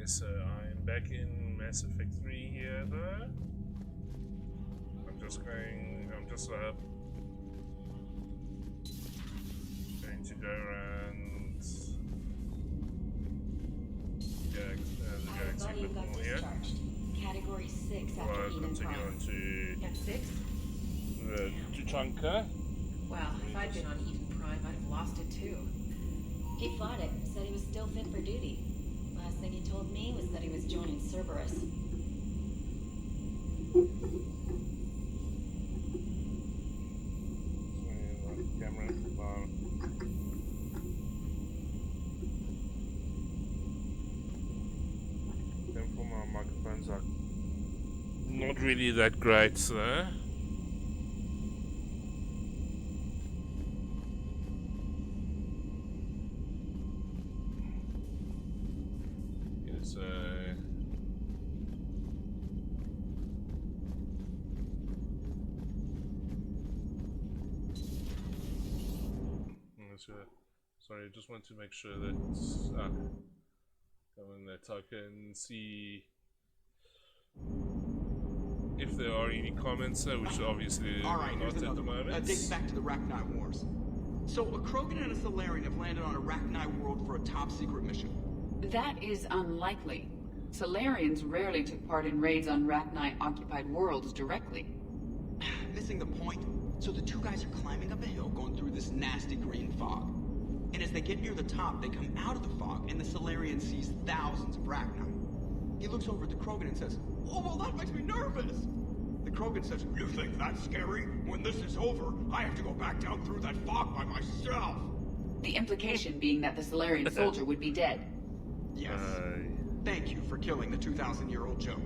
so I'm back in Mass Effect 3 here though. I'm just going to go around the galaxy a bit more here. Category 6 Before after I Eden continue Prime. on to At 6? the Tuchanka. Well, if I'd been on Eden Prime, I'd have lost it too. He fought it, said he was still fit for duty. Last thing he told me was that he was joining Cerberus. Camera. For my microphones are not really that great, so. Yes, sorry, I just want to make sure that that I can see if there are any comments, which obviously Alright, not here's at the another one. moment. Dating back to the Rachni Wars. So, a Krogan and a Salarian have landed on a Rachni world for a top-secret mission. That is unlikely. Salarians rarely took part in raids on Rachni-occupied worlds directly. Missing the point. So the two guys are climbing up a hill going through this nasty green fog. And as they get near the top, they come out of the fog, and the Salarian sees thousands of Rachni. He looks over at the Krogan and says, "Oh, well, that makes me nervous!" The Krogan says, "You think that's scary? When this is over, I have to go back down through that fog by myself!" The implication being that the Salarian soldier would be dead. Yes. Thank you for killing the 2,000-year-old joke.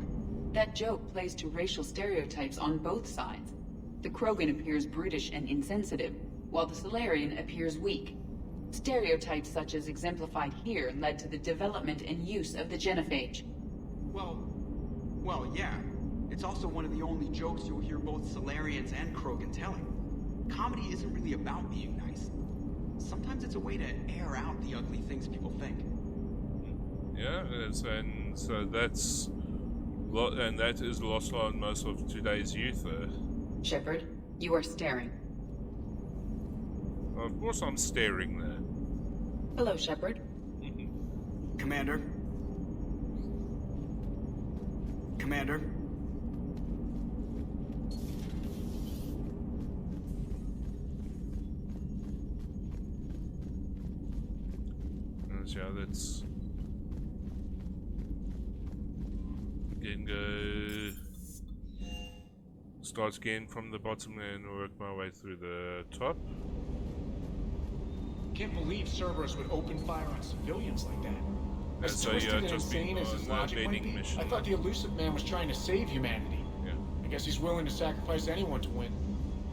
That joke plays to racial stereotypes on both sides. The Krogan appears brutish and insensitive, while the Salarian appears weak. Stereotypes such as exemplified here led to the development and use of the genophage. Well, yeah. It's also one of the only jokes you'll hear both Salarians and Krogan telling. Comedy isn't really about being nice. Sometimes it's a way to air out the ugly things people think. Yeah, and so that is lost on most of today's youth. Shepard, you are staring. Of course I'm staring there. Hello, Shepard. Commander? Commander? Yeah, let's again go start again from the bottom and work my way through the top. Can't believe Cerberus would open fire on civilians like that. As So, twisted yeah, and just insane been as his on logic might invading be, mission. I thought the Elusive Man was trying to save humanity. Yeah. I guess he's willing to sacrifice anyone to win.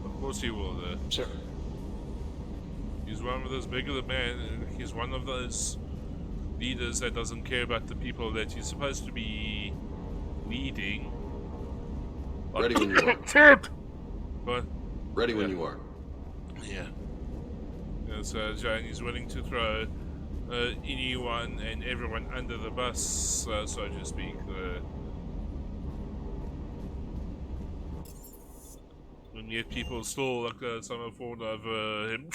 Of course he will. Sure. He's one of those bigger man. He's one of those leaders that doesn't care about the people that he's supposed to be leading. Ready when you are. But Ready when you are. yeah. So he's willing to throw anyone and everyone under the bus, so to speak. And yet people still like some fawn over him.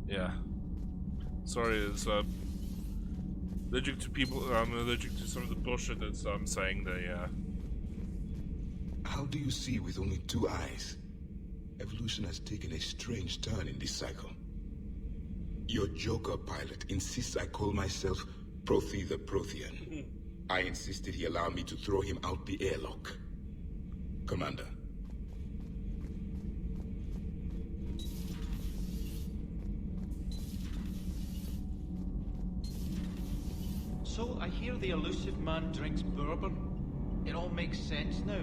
Yeah. Sorry, it's allergic to people. I'm allergic to some of the bullshit that I'm saying there. Yeah. How do you see with only two eyes? Evolution has taken a strange turn in this cycle. Your Joker pilot insists I call myself Prothi the Prothean. I insisted he allow me to throw him out the airlock. Commander. So I hear the Elusive Man drinks bourbon. It all makes sense now.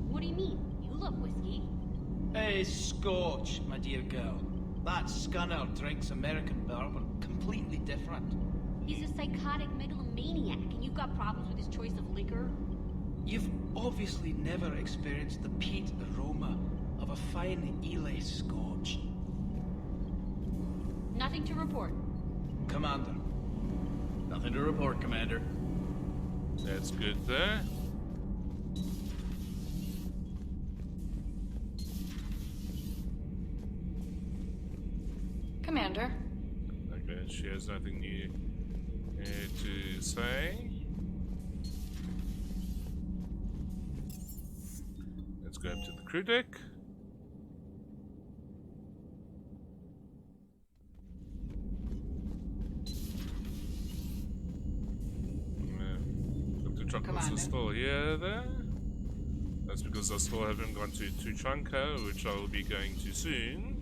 What do you mean? You love whiskey. Hey, Scotch, my dear girl. That Scunner drinks American bourbon. Completely different. He's a psychotic megalomaniac, and you've got problems with his choice of liquor? You've obviously never experienced the peat aroma of a fine Ely Scotch. Nothing to report. Commander, Nothing to report, Commander. That's good there. Commander. Okay, she has nothing new to say. Let's go up to the crew deck. Dr. Chocolates is still here there. That's because I still haven't gone to Tuchanka, which I'll be going to soon.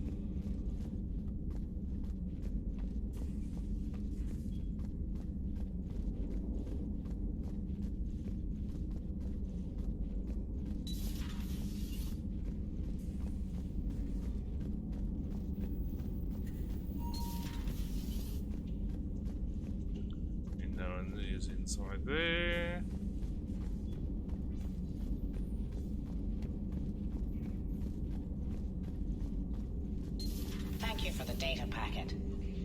Inside there. Thank you for the data packet.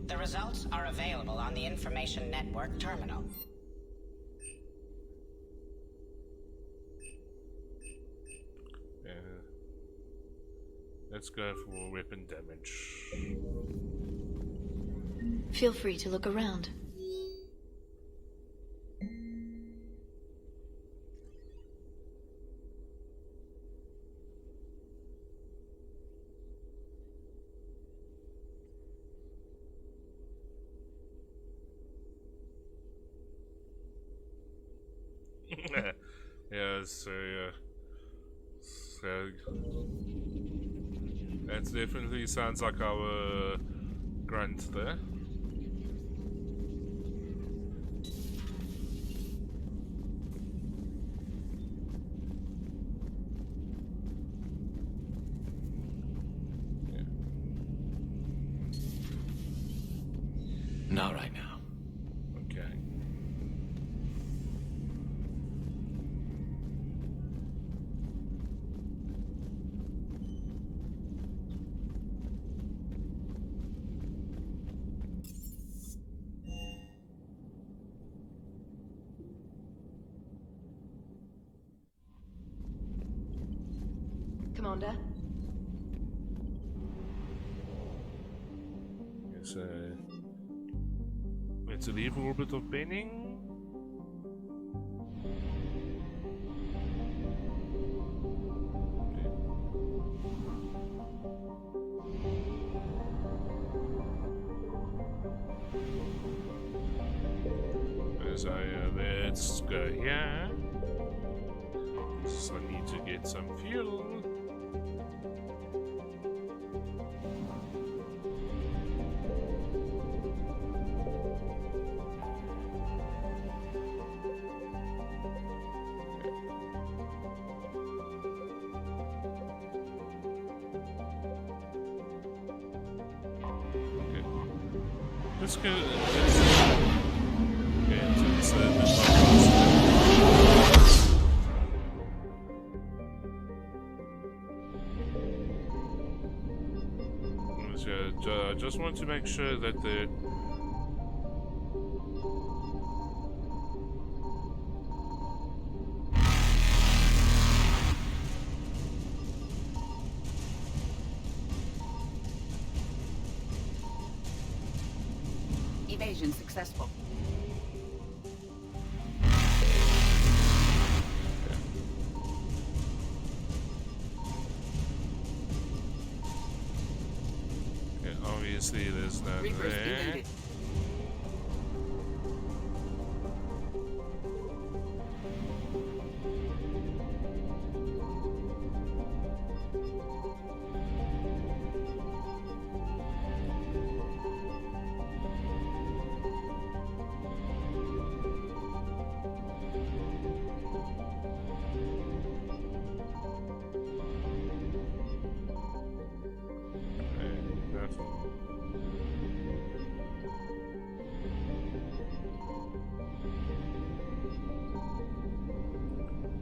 The results are available on the Information Network terminal. Let's go for weapon damage. Feel free to look around. Yeah, so that definitely sounds like our grunt there. Yeah. Not right now. Okay. Commander. Yes, let's leave orbit of Benning. Let's go here. So I need to get some fuel. Let's go. Let's get into the service. I just want to make sure that the Evasion successful. Okay, obviously there's none Reapers there. eluded.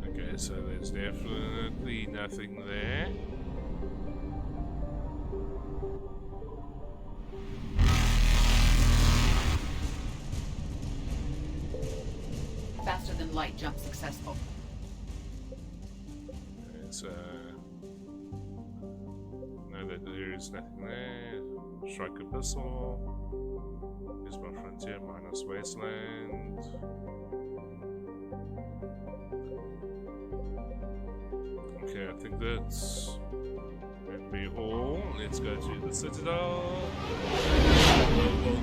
Okay, so there's definitely nothing there. flight jump successful. It's no, there's nothing there. Strike Abyssal. Isma Frontier minus Wasteland. Okay, I think that's gonna be all. Let's go to the Citadel.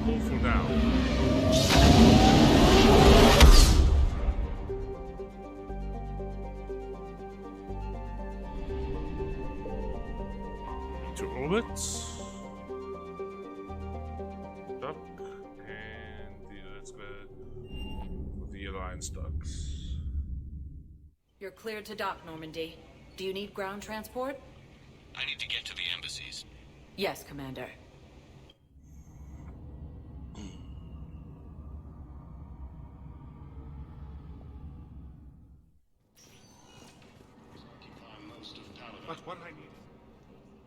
All for now. To orbit. Dock. And let's go with the Alliance docks. You're cleared to dock, Normandy. Do you need ground transport? I need to get to the embassies. Yes, Commander. But what I need.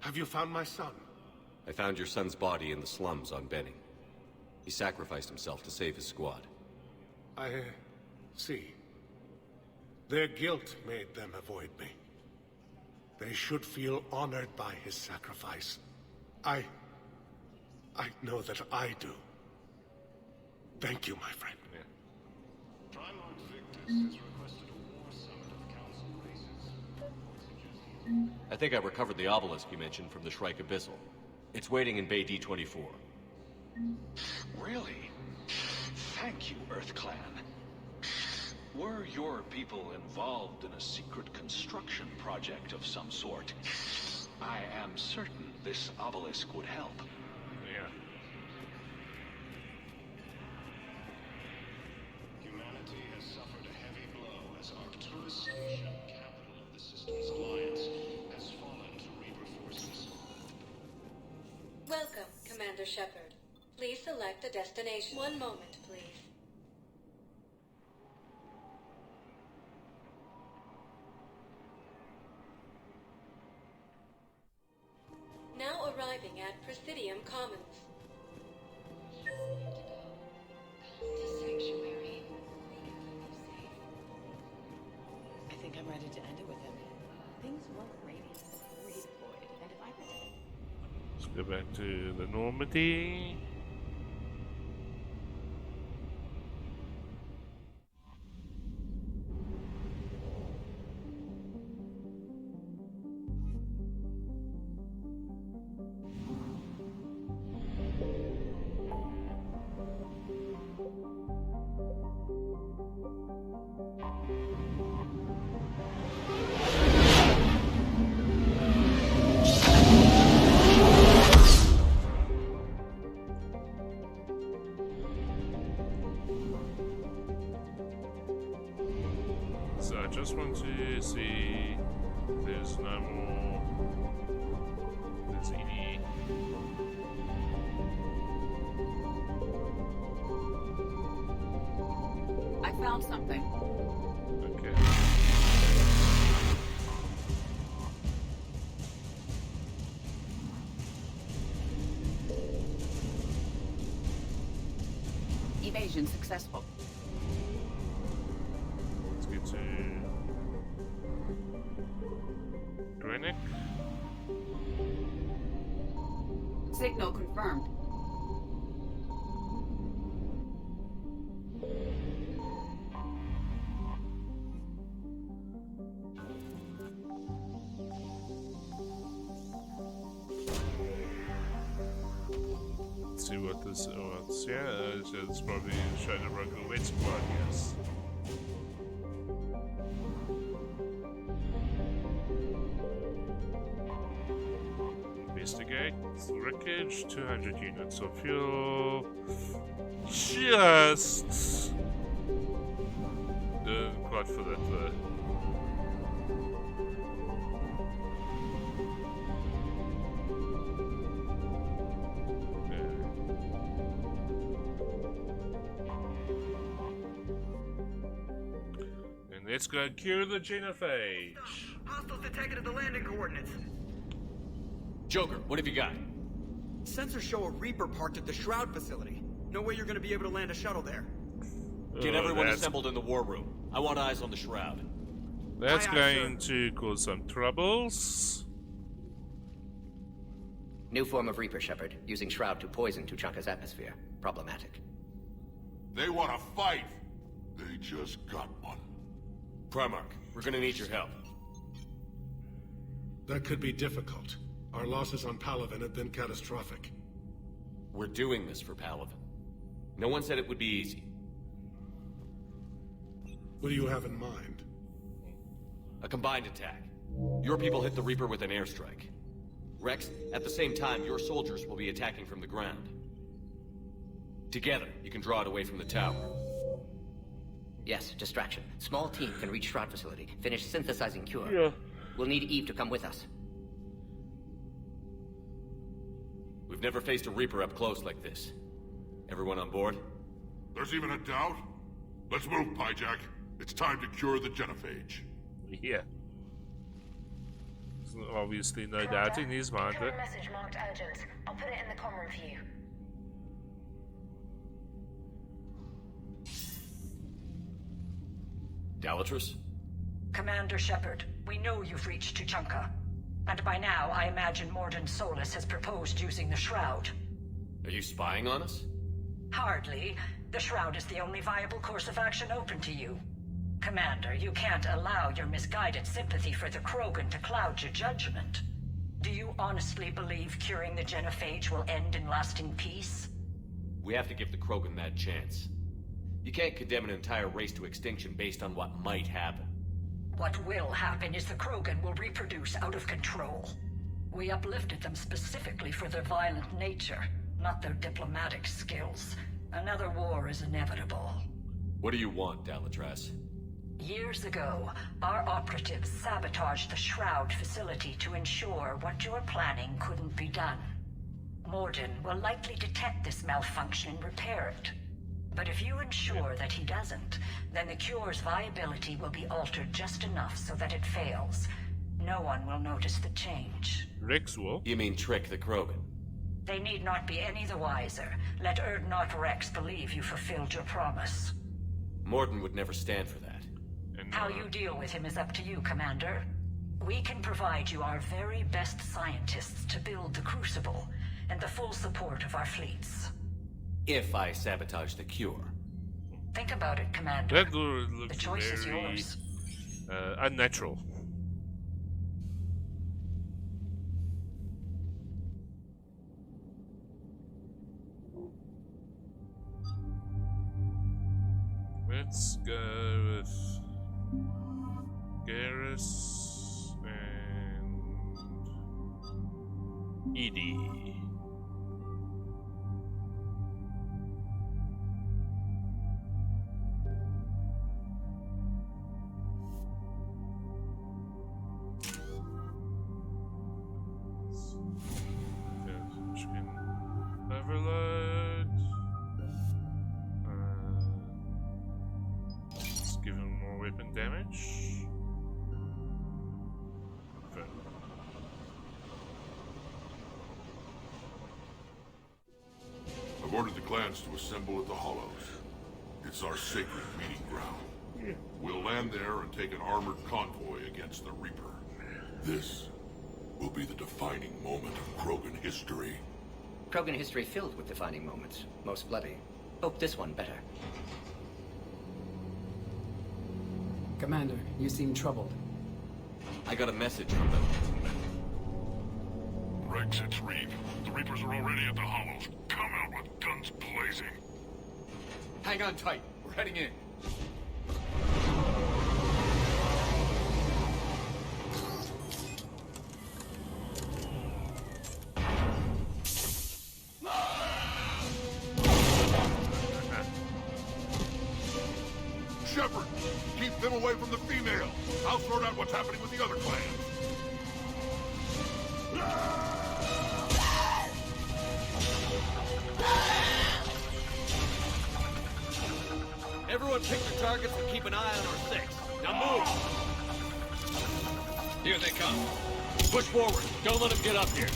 Have you found my son? I found your son's body in the slums on Benning. He sacrificed himself to save his squad. I see. Their guilt made them avoid me. They should feel honored by his sacrifice. I know that I do. Thank you, my friend. Primarch Victus has requested a war summit of council races. I think I recovered the obelisk you mentioned from the Shrike Abyssal. It's waiting in Bay D-24. Really? Thank you, EarthClan. Were your people involved in a secret construction project of some sort, I am certain this obelisk would help. Yeah. Humanity has suffered a heavy blow as Arcturus Station, capital of the Systems Alliance, has fallen to Reaper forces. Welcome, Commander Shepard. Please select a destination. One moment, please. Now arriving at Presidium Commons. To Sanctuary. I think I'm ready to end it with him. Things weren't radiant before he deployed, and if I could... Let's go back to the Normandy. So I just want to see if there's no more. There's any. I found something. Okay. Evasion successful. Let's get to Greenwich. Signal confirmed. Let's see what this. Oh, it's probably Shadow Rogue Wet Squad, yes. Investigate wreckage, 200 units of fuel. Just didn't quite for that though. And let's go cure the genophage. Hostiles detected at the landing coordinates. Joker, what have you got? Sensors show a Reaper parked at the Shroud facility. No way you're gonna be able to land a shuttle there. Get everyone that's- assembled in the war room. I want eyes on the shroud. That's Aye, aye, going to cause some troubles. New form of Reaper, Shepard. Using Shroud to poison Tuchanka's atmosphere. Problematic. They want to fight. They just got one. Primarch, we're gonna need your help. That could be difficult. Our losses on Palaven have been catastrophic. We're doing this for Palaven. No one said it would be easy. What do you have in mind? A combined attack. Your people hit the Reaper with an airstrike. Rex, at the same time, your soldiers will be attacking from the ground. Together, you can draw it away from the tower. Yes, distraction. Small team can reach Shroud facility. Finish synthesizing cure. Yeah. We'll need Eve to come with us. We've never faced a Reaper up close like this. Everyone on board? There's even a doubt? Let's move, Pyjak. It's time to cure the genophage. Yeah. There's obviously no doubt in his mind. Got a message marked urgent. I'll put it in the comm room for you. Dalatrus? Commander Shepard, we know you've reached Tuchanka. And by now, I imagine Mordin Solus has proposed using the Shroud. Are you spying on us? Hardly. The Shroud is the only viable course of action open to you. Commander, you can't allow your misguided sympathy for the Krogan to cloud your judgment. Do you honestly believe curing the genophage will end in lasting peace? We have to give the Krogan that chance. You can't condemn an entire race to extinction based on what might happen. What will happen is the Krogan will reproduce out of control. We uplifted them specifically for their violent nature, not their diplomatic skills. Another war is inevitable. What do you want, Dalatrass? Years ago, our operatives sabotaged the Shroud facility to ensure what you're planning couldn't be done. Mordin will likely detect this malfunction and repair it. But if you ensure that he doesn't, then the cure's viability will be altered just enough so that it fails. No one will notice the change. Rex will? You mean trick the Krogan? They need not be any the wiser. Let Urdnot Rex believe you fulfilled your promise. Mordin would never stand for that. How you deal with him is up to you, Commander. We can provide you our very best scientists to build the Crucible, and the full support of our fleets. If I sabotage the cure. Think about it, Commander. That looks The choice is very yours. unnatural. Let's go with Garrus and Edie. Overload. Let's give him more weapon damage. Okay. I've ordered the clans to assemble at the Hollows. It's our sacred meeting ground. Yeah. We'll land there and take an armored convoy against the Reaper. This will be the defining moment of Krogan history. Krogan history filled with defining moments. Most bloody. Hope this one better. Commander, you seem troubled. I got a message from them. Rex, it's Reeve. The Reapers are already at the Hollows. Come out with guns blazing. Hang on tight. We're heading in. Shepard, keep them away from the female. I'll sort out what's happening with the other clans. Everyone pick your targets and keep an eye on our six. Now move! Here they come. Push forward. Don't let them get up here.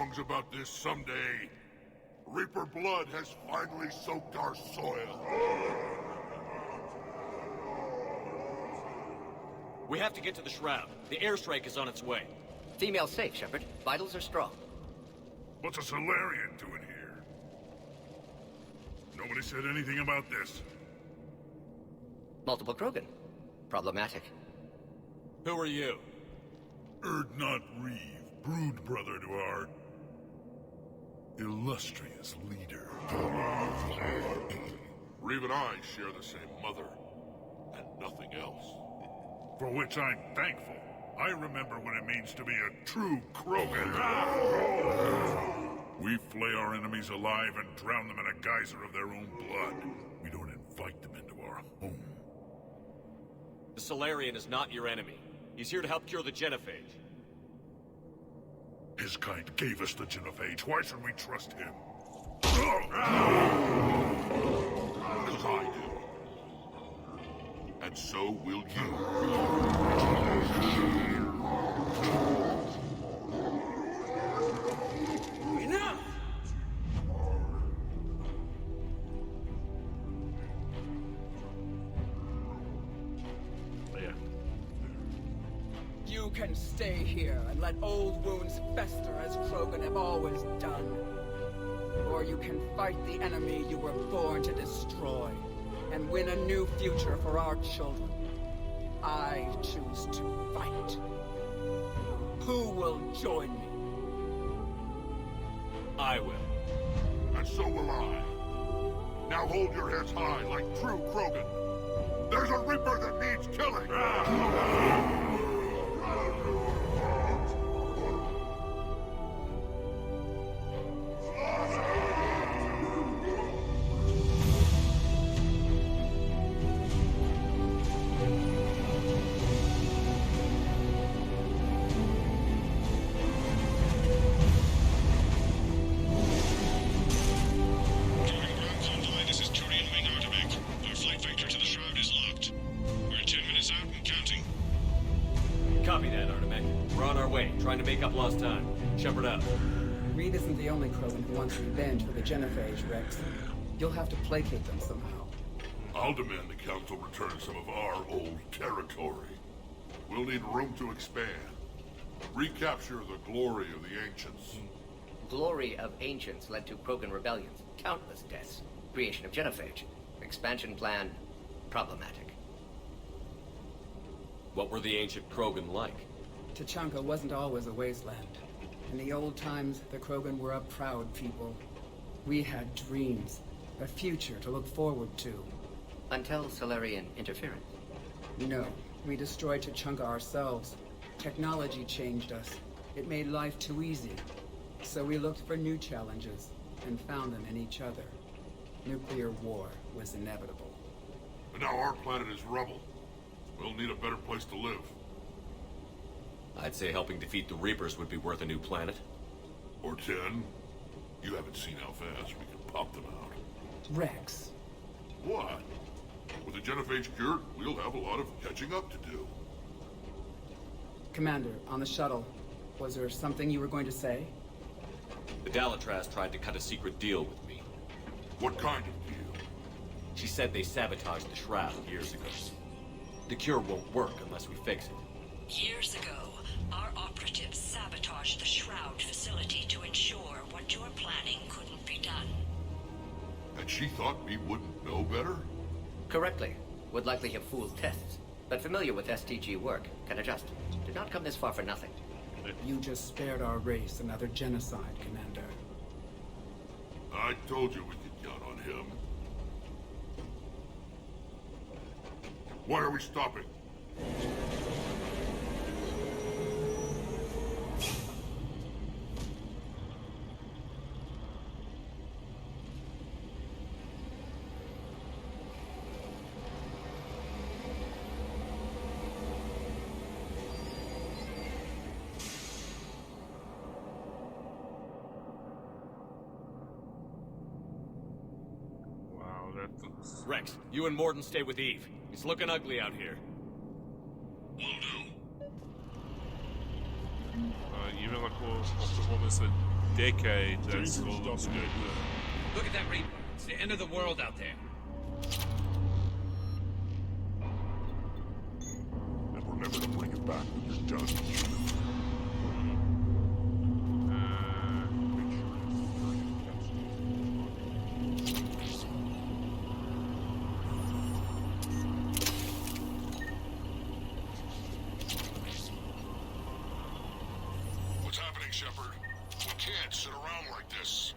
songs about this someday. Reaper blood has finally soaked our soil. We have to get to the Shroud. The airstrike is on its way. Female safe, Shepard. Vitals are strong. What's a Solarian doing here? Nobody said anything about this. Multiple Krogan. Problematic. Who are you? Urdnot Reeve, brood brother to our illustrious leader. Reeve and I share the same mother, and nothing else. For which I'm thankful. I remember what it means to be a true Krogan. We flay our enemies alive and drown them in a geyser of their own blood. We don't invite them into our home. The Solarian is not your enemy. He's here to help cure the Genophage. His kind gave us the Genophage. Why should we trust him? Because I do. And so will you. Enough! Yeah. You can stay here and let old wounds fester as Krogan have always done. Or you can fight the enemy you were born to destroy and win a new future for our children. I choose to fight. Who will join me? I will. And so will I. Now hold your heads high like true Krogan. There's a Reaper that needs killing! Copy that, Artemek. We're on our way, trying to make up lost time. Shepard out. Reed isn't the only Krogan who wants revenge for the Genophage, Rex. You'll have to placate them somehow. I'll demand the Council return some of our old territory. We'll need room to expand. Recapture the glory of the Ancients. Glory of Ancients led to Krogan rebellions, countless deaths, creation of Genophage. Expansion plan, problematic. What were the ancient Krogan like? Tuchanka wasn't always a wasteland. In the old times, the Krogan were a proud people. We had dreams, a future to look forward to. Until Solarian interference. No, we destroyed Tuchanka ourselves. Technology changed us. It made life too easy. So we looked for new challenges, and found them in each other. Nuclear war was inevitable. And now our planet is rubble. We'll need a better place to live. I'd say helping defeat the Reapers would be worth a new planet. Or 10. You haven't seen how fast we can pop them out. Rex. What? With the Genophage cured, we'll have a lot of catching up to do. Commander, on the shuttle, was there something you were going to say? The Dalatraz tried to cut a secret deal with me. What kind of deal? She said they sabotaged the Shroud years ago. The cure won't work unless we fix it. Years ago, our operatives sabotaged the Shroud facility to ensure what you're planning couldn't be done. And she thought we wouldn't know better? Correctly. Would likely have fooled tests. But familiar with STG work, can adjust. Did not come this far for nothing. You just spared our race another genocide, Commander. I told you we could count on him. Why are we stopping? Wow, that's... Rex, you and Mordin stay with Eve. It's looking ugly out here. Will do. Even like what the woman said, decade. That's all looks good. Look at that Reaper. It's the end of the world out there. And remember to bring it back when you're done. What's happening, Shepard? We can't sit around like this.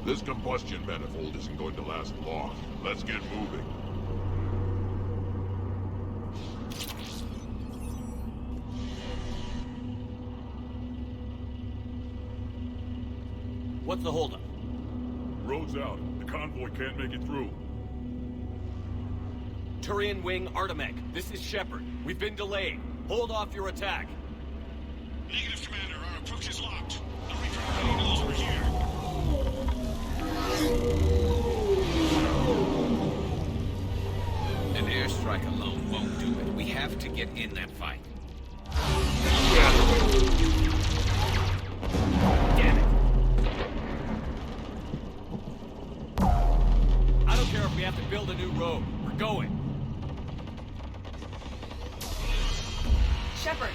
This combustion manifold isn't going to last long. Let's get moving. What's the holdup? Road's out. The convoy can't make it through. Turian Wing Artemec, this is Shepard. We've been delayed. Hold off your attack. Negative, Commander. Our approach is locked. The Reaper already knows we're here. An airstrike alone won't do it. We have to get in that fight. Damn it. I don't care if we have to build a new road. We're going. Shepard!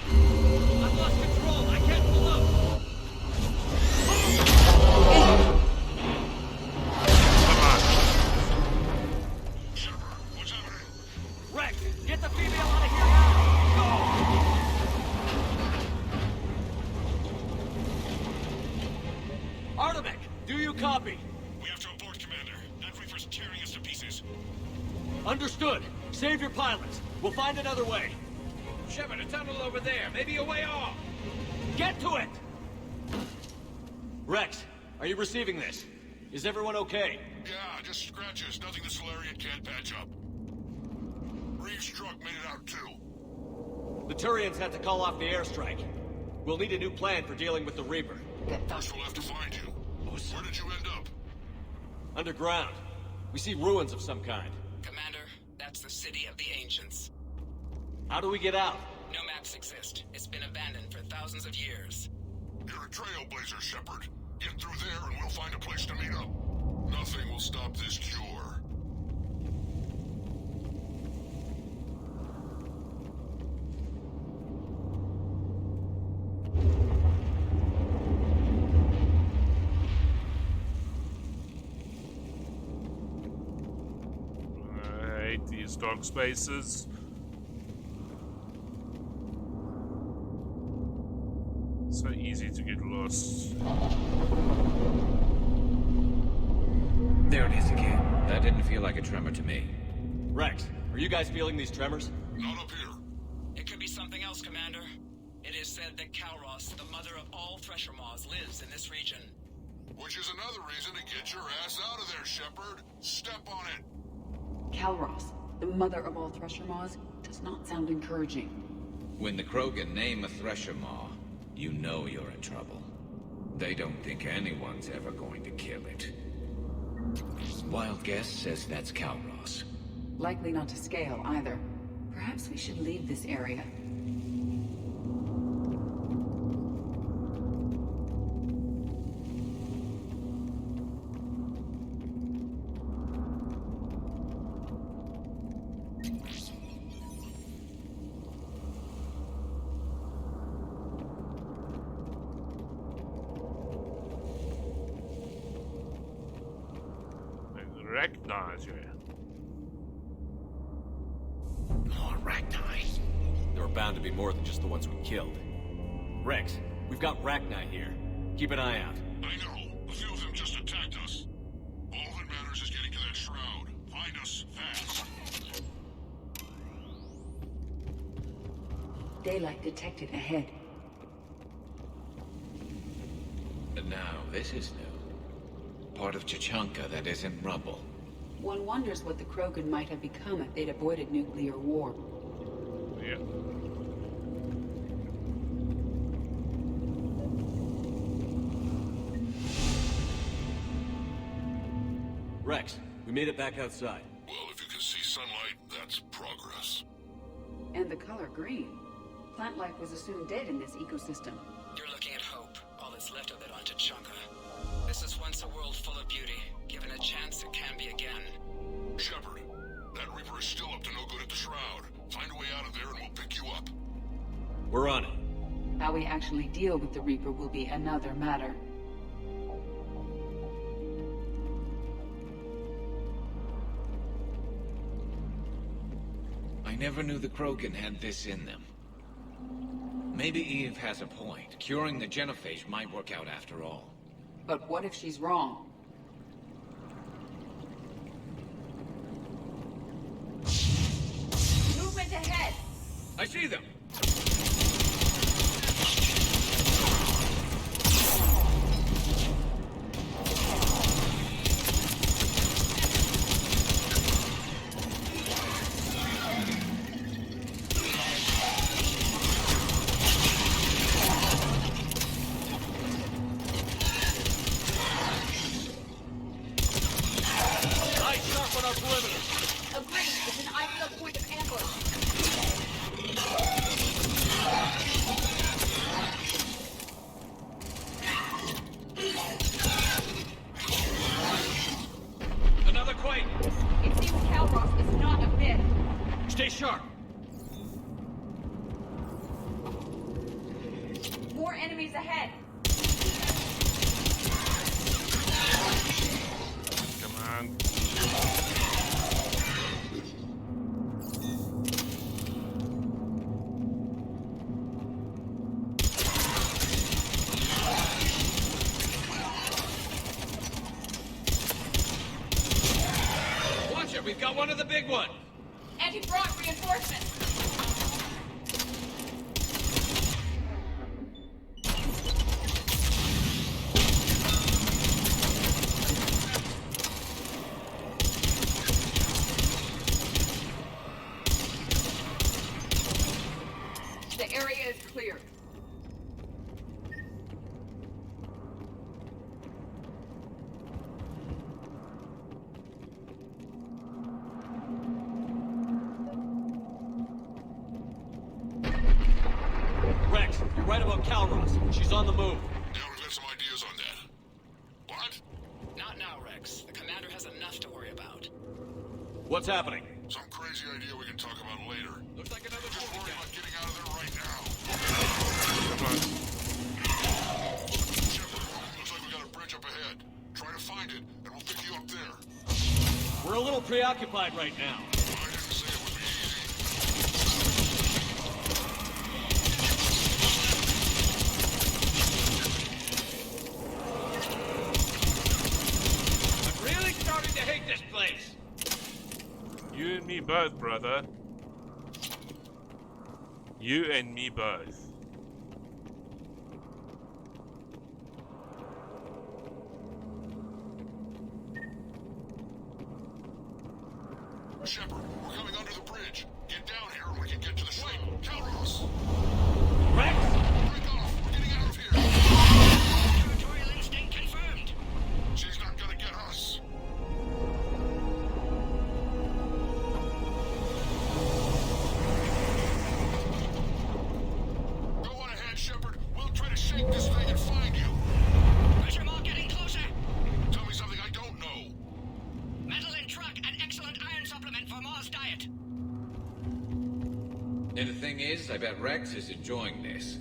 I've lost control. I can't pull up. Rex, get the female out of here now! Go! Artemec, do you copy? We have to abort, Commander. That Reaper's tearing us to pieces. Understood. Save your pilots. We'll find another way. Shepard, a tunnel over there. Maybe a way off. Get to it! Rex, are you receiving this? Is everyone okay? Yeah, just scratches. Nothing the Solarian can't patch up. Reeves' truck made it out too. The Turians had to call off the airstrike. We'll need a new plan for dealing with the Reaper. First we'll have to find you. Where did you end up? Underground. We see ruins of some kind. Commander, that's the City of the Ancients. How do we get out? No maps exist. It's been abandoned for thousands of years. You're a trailblazer, Shepard. Get through there and we'll find a place to meet up. Nothing will stop this cure. I hate these dark spaces. So easy to get lost. There it is again. That didn't feel like a tremor to me. Rex, are you guys feeling these tremors? Not up here. It could be something else, Commander. It is said that Kalros, the mother of all Thresher Maws, lives in this region. Which is another reason to get your ass out of there, Shepard. Step on it. Kalros, the mother of all Thresher Maws, does not sound encouraging. When the Krogan name a Thresher Maw, you know you're in trouble. They don't think anyone's ever going to kill it. Wild guess says that's Kalros. Likely not to scale either. Perhaps we should leave this area. Recognize you. More Rachni. There are bound to be more than just the ones we killed. Rex, we've got Rachni here. Keep an eye out. I know. A few of them just attacked us. All that matters is getting to that shroud. Find us fast. Daylight detected ahead. Now, this is new. Part of Chachanka that is in rubble. One wonders what the Krogan might have become if they'd avoided nuclear war. Yeah. Rex, we made it back outside. Well, if you can see sunlight, that's progress. the color green. Plant life was assumed dead in this ecosystem. You're looking at hope, all that's left of it on Tachanka. This was once a world full of beauty. Given a chance, it can be again. Shepard, that Reaper is still up to no good at the Shroud. Find a way out of there and we'll pick you up. We're on it. How we actually deal with the Reaper will be another matter. I never knew the Krogan had this in them. Maybe Eve has a point. Curing the genophage might work out after all. But what if she's wrong? Movement ahead! I see them! More enemies ahead. Come on. Watch it, we've got one of the big ones. And he brought reinforcements. The area is clear. Rex, you're right about Calros. She's on the move. Yeah, we've got some ideas on that. What? Not now, Rex. The commander has enough to worry about. What's happening? Some crazy idea we can talk about later. Looks like another Just worry about getting out of there right now. Come on. Shepard, looks like we got a bridge up ahead. Try to find it, and we'll pick you up there. We're a little preoccupied right now. I didn't say it would be easy. I'm really starting to hate this place. You and me both, brother. You and me both. Shepard, we're coming under the bridge. Get down here and we can get to the ship. Calros! Rex! Break off! We're getting out of here! Territorial instinct confirmed. She's not gonna get us. Go on ahead, Shepard. We'll try to shake this thing and find you. Pressure mark getting closer. Tell me something I don't know. Metal in truck and excellent iron supplement for Mars diet. And the thing is, I bet Rex is enjoying this.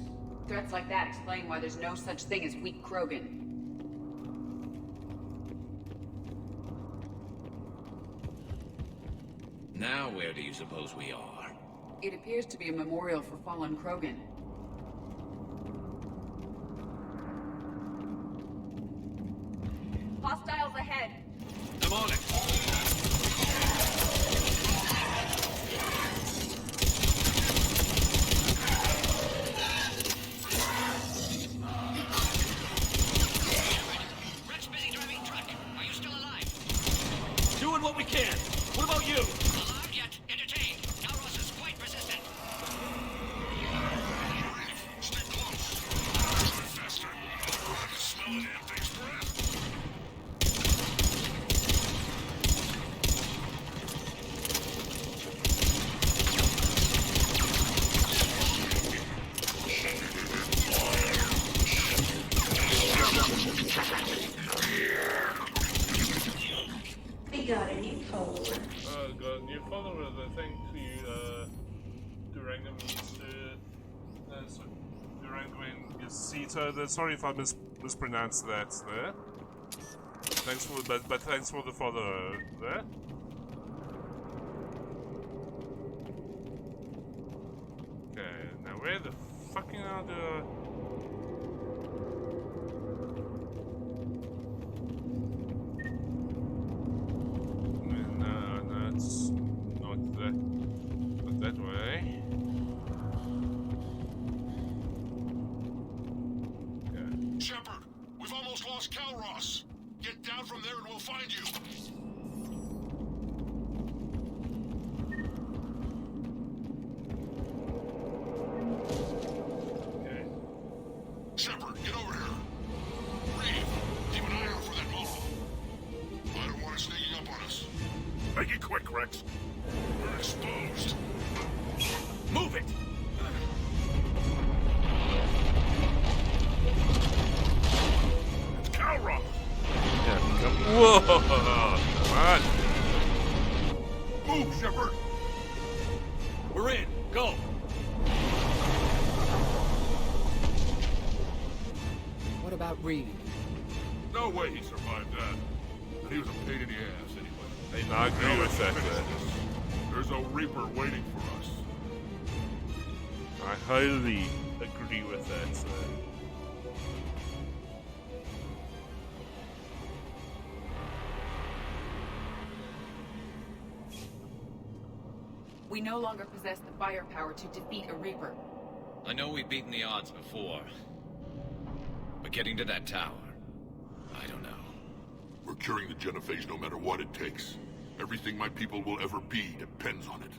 Threats like that explain why there's no such thing as weak Krogan. Now where do you suppose we are? It appears to be a memorial for fallen Krogan. Hostiles ahead. I'm on it. Rex busy driving truck. Are you still alive? Doing what we can. What about you? Alarmed yet? Entertained. Calros is quite persistent. Stay close. Try faster. I can smell the damn thing's breath. Rangoon Yasito. Sorry if I mispronounced that there. Thanks for but thanks for the follow there. Okay, now where the fucking are the no, it's not that way. Shepard, we've almost lost Calros. Get down from there and we'll find you. Okay. Shepard, get over here. Reeve, keep an eye out for that mole. I don't want it sneaking up on us. Make it quick, Rex. We're exposed. Move it! Calros! Yeah, whoa! Come on! Move, Shepard! We're in. Go! What about Reed? No way he survived that. And he was a pain in the ass anyway. I agree with that. There's a Reaper waiting for us. I highly agree with that, sir. We no longer possess the firepower to defeat a Reaper. I know we've beaten the odds before. But getting to that tower, I don't know. We're curing the Genophage no matter what it takes. Everything my people will ever be depends on it.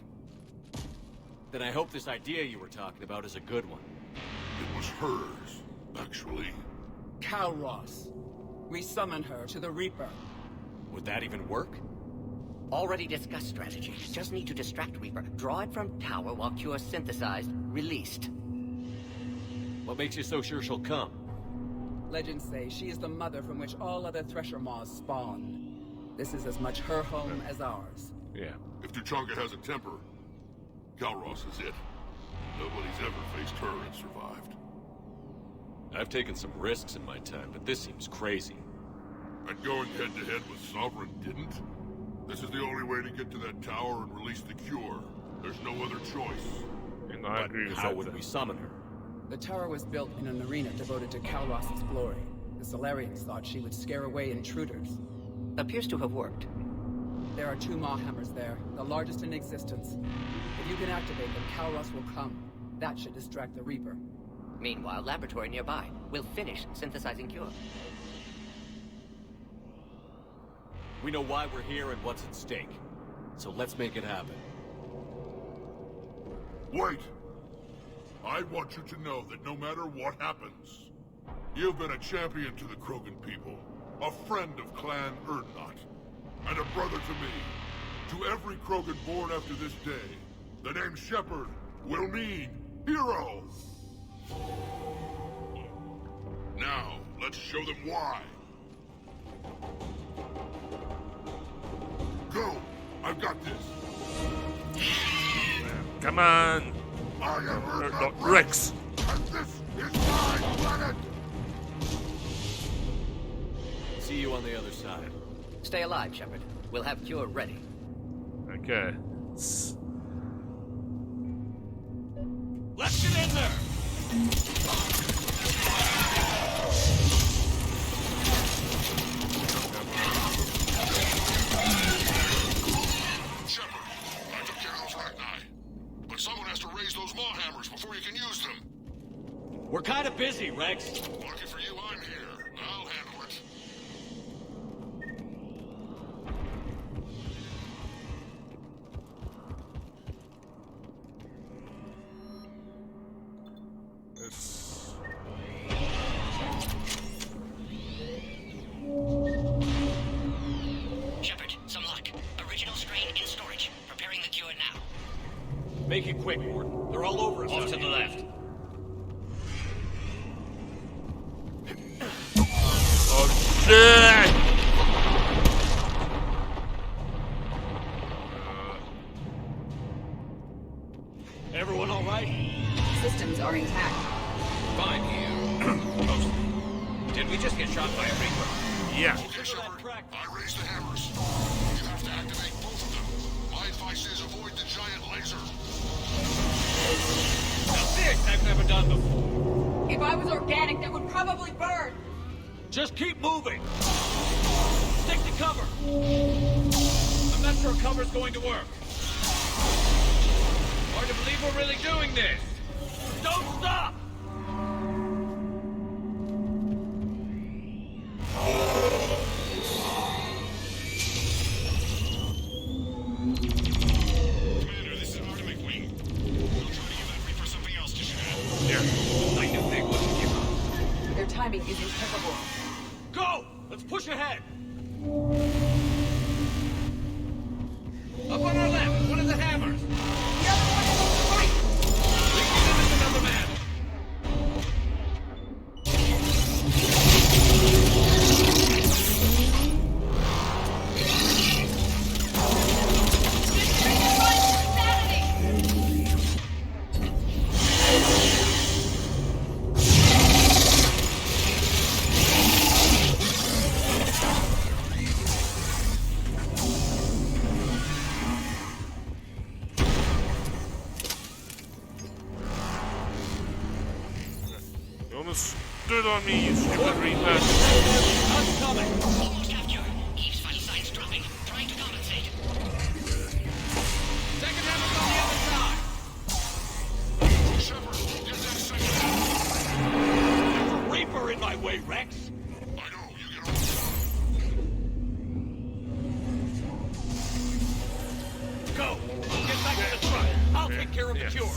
Then I hope this idea you were talking about is a good one. It was hers, actually. Calros. We summoned her to the Reaper. Would that even work? Already discussed strategy. Just need to distract Reaper. Draw it from tower while Cure synthesized, released. What makes you so sure she'll come? Legends say she is the mother from which all other Thresher Maws spawn. This is as much her home as ours. Yeah. If Tuchanka has a temper, Calros is it. Nobody's ever faced her and survived. I've taken some risks in my time, but this seems crazy. And going head-to-head with Sovereign didn't? This is the only way to get to that tower and release the cure. There's no other choice. And I agree with how that. would we summon her? The tower was built in an arena devoted to Calros' glory. The Solarians thought she would scare away intruders. Appears to have worked. There are 2 Maw hammers there, the largest in existence. If you can activate them, Calros will come. That should distract the Reaper. Meanwhile, laboratory nearby. We'll finish synthesizing Cure. We know why we're here and what's at stake. So let's make it happen. Wait! I want you to know that no matter what happens, you've been a champion to the Krogan people, a friend of Clan Urdnot, and a brother to me. To every Krogan born after this day, the name Shepard will mean hero! Now, let's show them why. Go! I've got this! Come on! I am Urdnot Rex! And this is my planet! See you on the other side. Stay alive, Shepard. We'll have Cure ready. Okay. Let's get in there! Someone has to raise those Maw hammers before you can use them. We're kind of busy, Rex. Lucky for you, I'm here. I'll handle it. Shepard, some luck. Original strain in storage. Preparing the Cure now. Make it quick, Gordon. They're all over us. Off to the left. Oh shit! Everyone all right? Systems are intact. Fine. just get shot by a Reaper? Yeah. Okay, Shepard. I raised the hammers. You have to activate both of them. My advice is avoid the giant laser. Now this I've never done before. If I was organic, they would probably burn. Just keep moving. Stick to cover. I'm not sure cover's going to work. Hard to believe we're really doing this. Don't stop! Commander, this is Artem McWing. Don't try to give that Reaper something else to shoot at. Yeah. I knew they wouldn't give up. Their timing is impeccable. Go! Let's push ahead! Up on our left, one of the hammers! The other one is on the right! Leading them is another man! You almost stood on me, you stupid Reaper. Us coming! Almost have cure. Eve's vital signs dropping. Trying to compensate. Second hammer's on the other side! Shepard, get that second hammer. There's a Reaper in my way, Rex! I know, you get over. Go! Get back to the truck! I'll take care of the cure!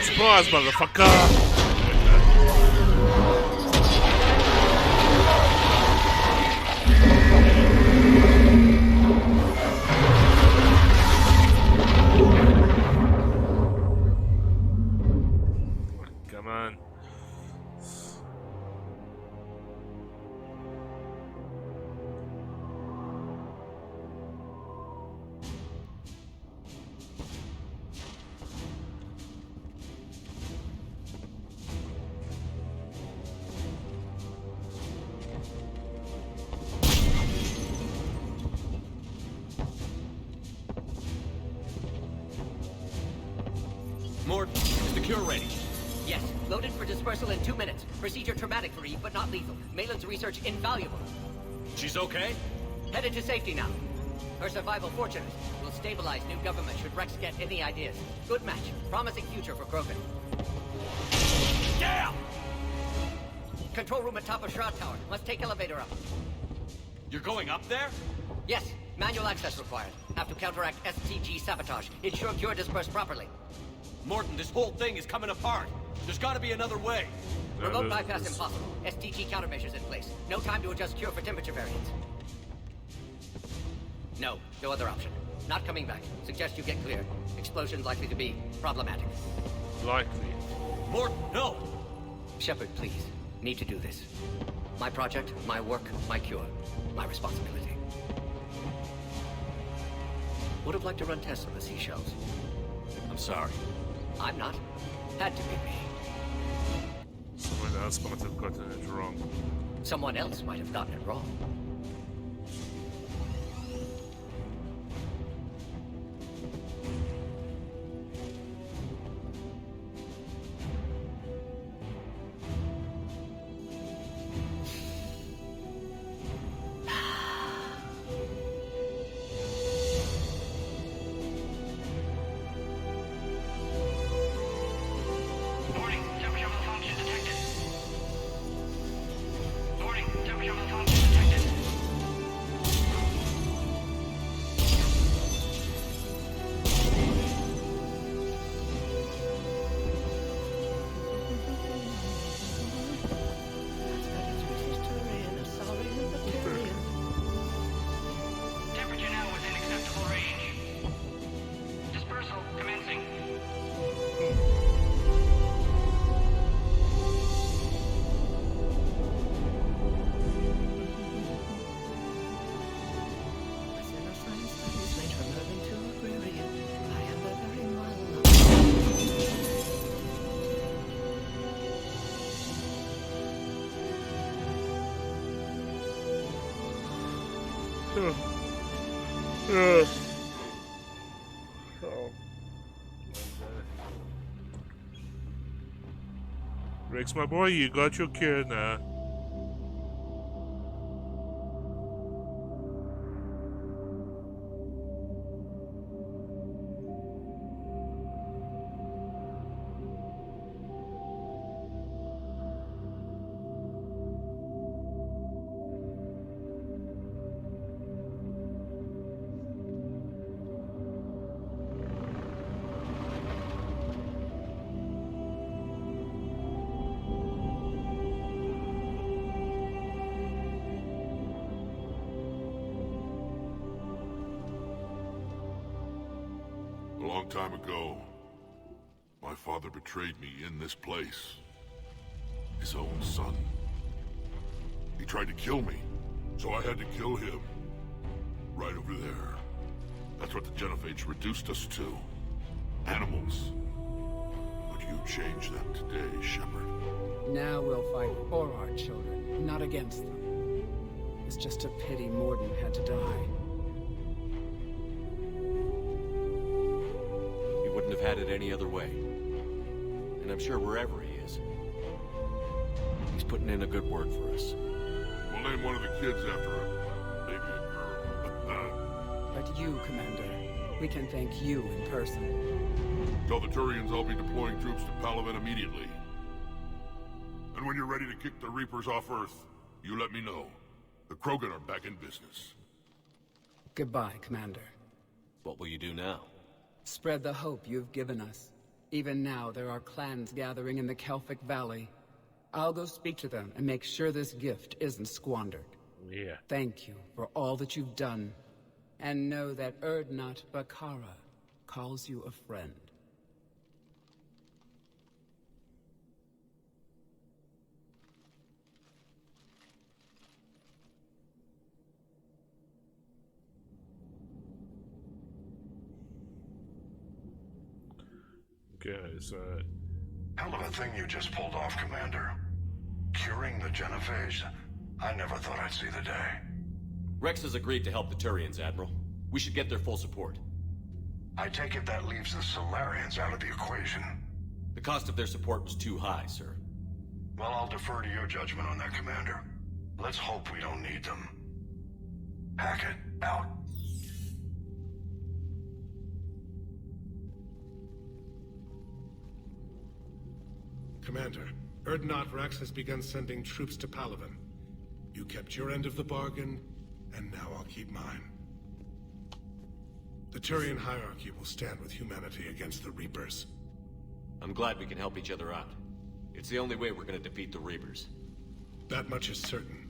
Surprise, motherfucker! Come on. Mort, is the cure ready? Yes, loaded for dispersal in 2 minutes. Procedure traumatic for Eve, but not lethal. Malin's research invaluable. She's okay? Headed to safety now. Her survival fortunate. Will stabilize new government should Rex get any ideas. Good match. Promising future for Krogan. Yeah! Control room at top of Shroud Tower. Must take elevator up. You're going up there? Yes, manual access required. Have to counteract STG sabotage. Ensure cure dispersed properly. Morton, this whole thing is coming apart. There's gotta be another way. Remote bypass impossible. STG countermeasures in place. No time to adjust cure for temperature variance. No other option. Not coming back. Suggest you get clear. Explosion likely to be problematic. Likely. Morton, no! Shepard, please. Need to do this. My project, my work, my cure. My responsibility. Would have liked to run tests on the seashells. I'm sorry. I'm not. Had to be me. Someone else might have gotten it wrong. Someone else might have gotten it wrong. Rex, my boy, you got your cure now. A long time ago, my father betrayed me in this place. His own son. He tried to kill me, so I had to kill him. Right over there. That's what the Genophage reduced us to. Animals. But you changed that today, Shepard. Now we'll fight for our children, not against them. It's just a pity Morden had to die. He wouldn't have had it any other way. And I'm sure wherever he is, he's putting in a good word for us. We'll name one of the kids after him. Maybe a girl. But you, Commander, we can thank you in person. Tell the Turians I'll be deploying troops to Palaven immediately. And when you're ready to kick the Reapers off Earth, you let me know. The Krogan are back in business. Goodbye, Commander. What will you do now? Spread the hope you've given us. Even now, there are clans gathering in the Kelphic Valley. I'll go speak to them and make sure this gift isn't squandered. Yeah. Thank you for all that you've done. And know that Urdnot Bakara calls you a friend. Guys, Hell of a thing you just pulled off, Commander. Curing the Genophage. I never thought I'd see the day. Rex has agreed to help the Turians, Admiral. We should get their full support. I take it that leaves the Solarians out of the equation. The cost of their support was too high, sir. Well, I'll defer to your judgment on that, Commander. Let's hope we don't need them. Hackett, out. Commander, Urdnot Rex has begun sending troops to Palaven. You kept your end of the bargain, and now I'll keep mine. The Turian hierarchy will stand with humanity against the Reapers. I'm glad we can help each other out. It's the only way we're gonna defeat the Reapers. That much is certain.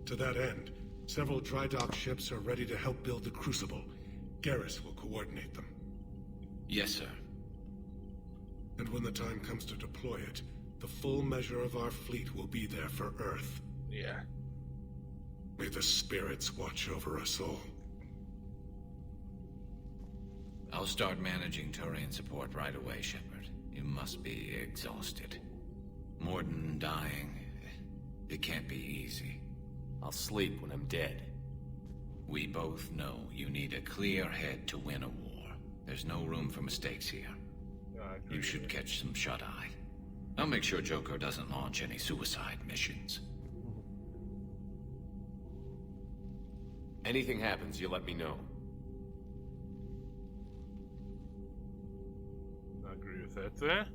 To that end, several dry dock ships are ready to help build the Crucible. Garrus will coordinate them. Yes, sir. And when the time comes to deploy it, the full measure of our fleet will be there for Earth. Yeah. May the spirits watch over us all. I'll start managing Turian support right away, Shepard. You must be exhausted. Morden dying, it can't be easy. I'll sleep when I'm dead. We both know you need a clear head to win a war. There's no room for mistakes here. You should catch some shut-eye. I'll make sure Joker doesn't launch any suicide missions. Anything happens, you let me know. I agree with that there.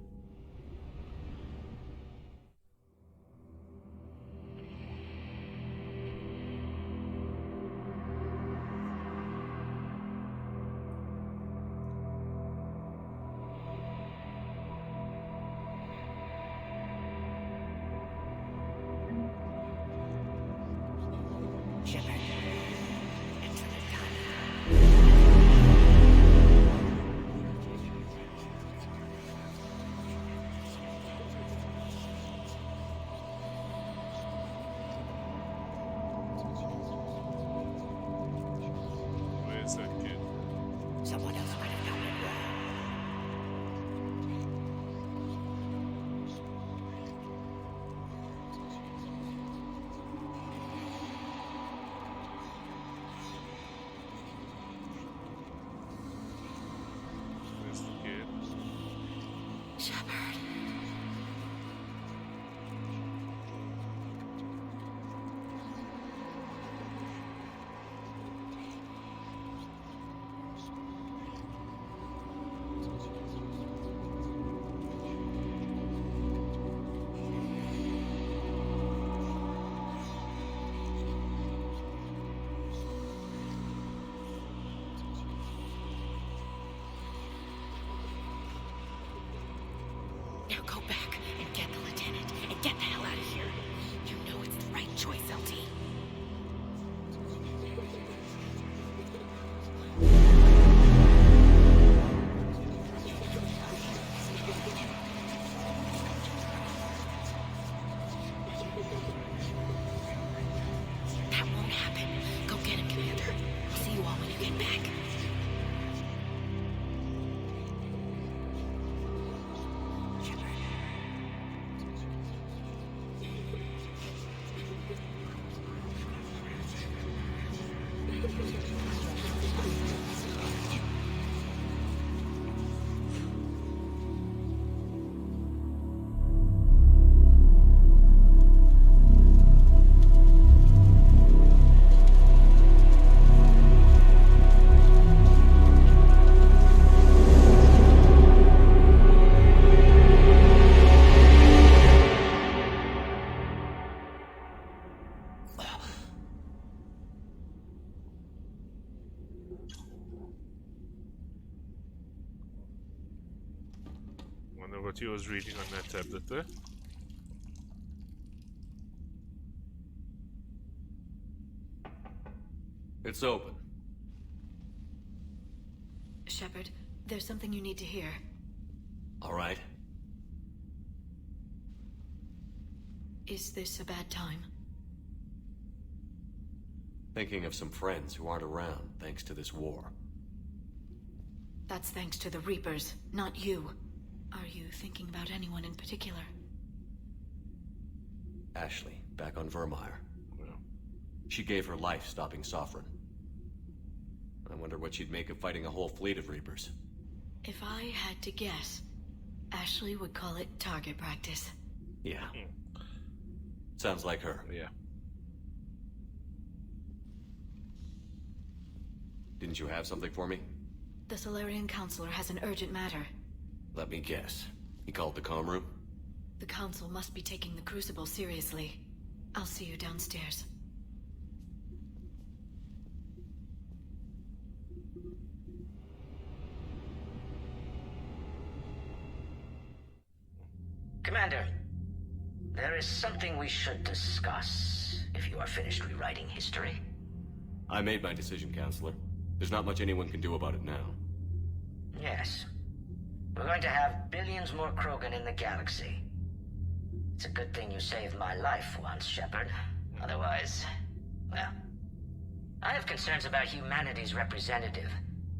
Now go back and get the lieutenant and get the hell out of here. You know it's the right choice, LT. That won't happen. Go get him, Commander. I'll see you all when you get back. Wonder what he was reading on that tablet there. It's open. Shepard, there's something you need to hear. All right. Is this a bad time? Thinking of some friends who aren't around thanks to this war. That's thanks to the Reapers, not you. Are you thinking about anyone in particular? Ashley, back on Vermeer. She gave her life stopping Sovereign. I wonder what she'd make of fighting a whole fleet of Reapers. If I had to guess, Ashley would call it target practice. Yeah. Sounds like her. Yeah. Didn't you have something for me? The Solarian Counselor has an urgent matter. Let me guess. He called the comm room? The Council must be taking the Crucible seriously. I'll see you downstairs. Commander, there is something we should discuss, if you are finished rewriting history. I made my decision, Counselor. There's not much anyone can do about it now. Yes. We're going to have billions more Krogan in the galaxy. It's a good thing you saved my life once, Shepard. Otherwise, well... I have concerns about humanity's representative,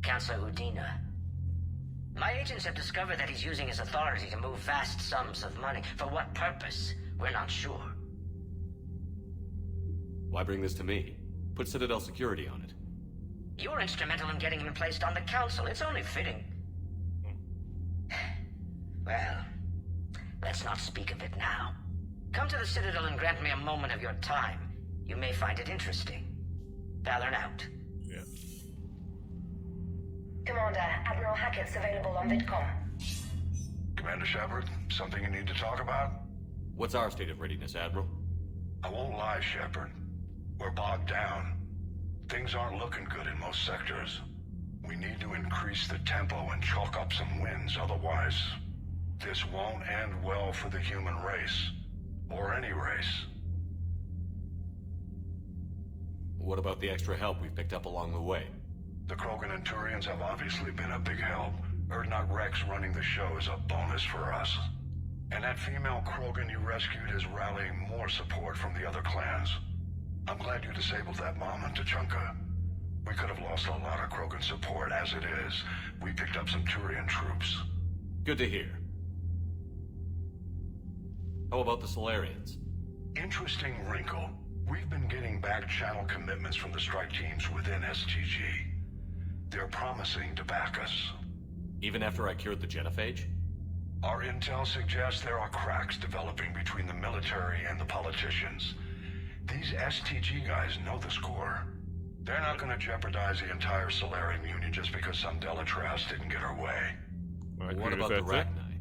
Councilor Udina. My agents have discovered that he's using his authority to move vast sums of money. For what purpose? We're not sure. Why bring this to me? Put Citadel security on it. You were instrumental in getting him placed on the Council. It's only fitting. Well, let's not speak of it now. Come to the Citadel and grant me a moment of your time. You may find it interesting. Valorn out. Yeah. Commander, Admiral Hackett's available on VidCom. Commander Shepard, something you need to talk about? What's our state of readiness, Admiral? I won't lie, Shepard. We're bogged down. Things aren't looking good in most sectors. We need to increase the tempo and chalk up some wins, otherwise... this won't end well for the human race. Or any race. What about the extra help we've picked up along the way? The Krogan and Turians have obviously been a big help. Urdnot Rex running the show is a bonus for us. And that female Krogan you rescued is rallying more support from the other clans. I'm glad you disabled that bomb in Tuchanka. We could have lost a lot of Krogan support as it is. We picked up some Turian troops. Good to hear. How about the Solarians? Interesting wrinkle. We've been getting back channel commitments from the strike teams within STG. They're promising to back us. Even after I cured the genophage? Our intel suggests there are cracks developing between the military and the politicians. These STG guys know the score. They're not going to jeopardize the entire Solarian Union just because some Delatras didn't get our way. What about the Rachni?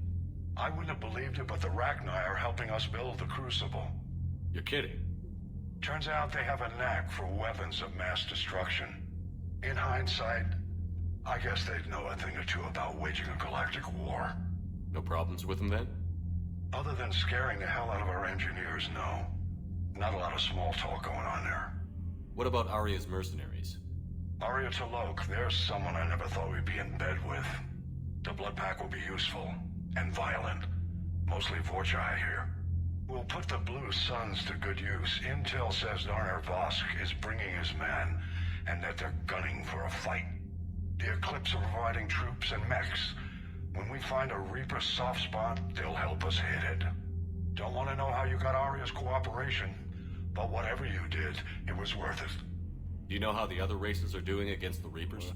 I wouldn't have believed it, but the Rachni are helping us build the Crucible. You're kidding. Turns out they have a knack for weapons of mass destruction. In hindsight, I guess they'd know a thing or two about waging a galactic war. No problems with them then? Other than scaring the hell out of our engineers, no. Not a lot of small talk going on there. What about Aria's mercenaries? Aria T'Loak, there's someone I never thought we'd be in bed with. The blood pack will be useful, and violent. Mostly Vorchai here. We'll put the Blue Suns to good use. Intel says Darner Vosk is bringing his men, and that they're gunning for a fight. The Eclipse are providing troops and mechs. When we find a Reaper soft spot, they'll help us hit it. Don't want to know how you got Aria's cooperation, but whatever you did, it was worth it. Do you know how the other races are doing against the Reapers?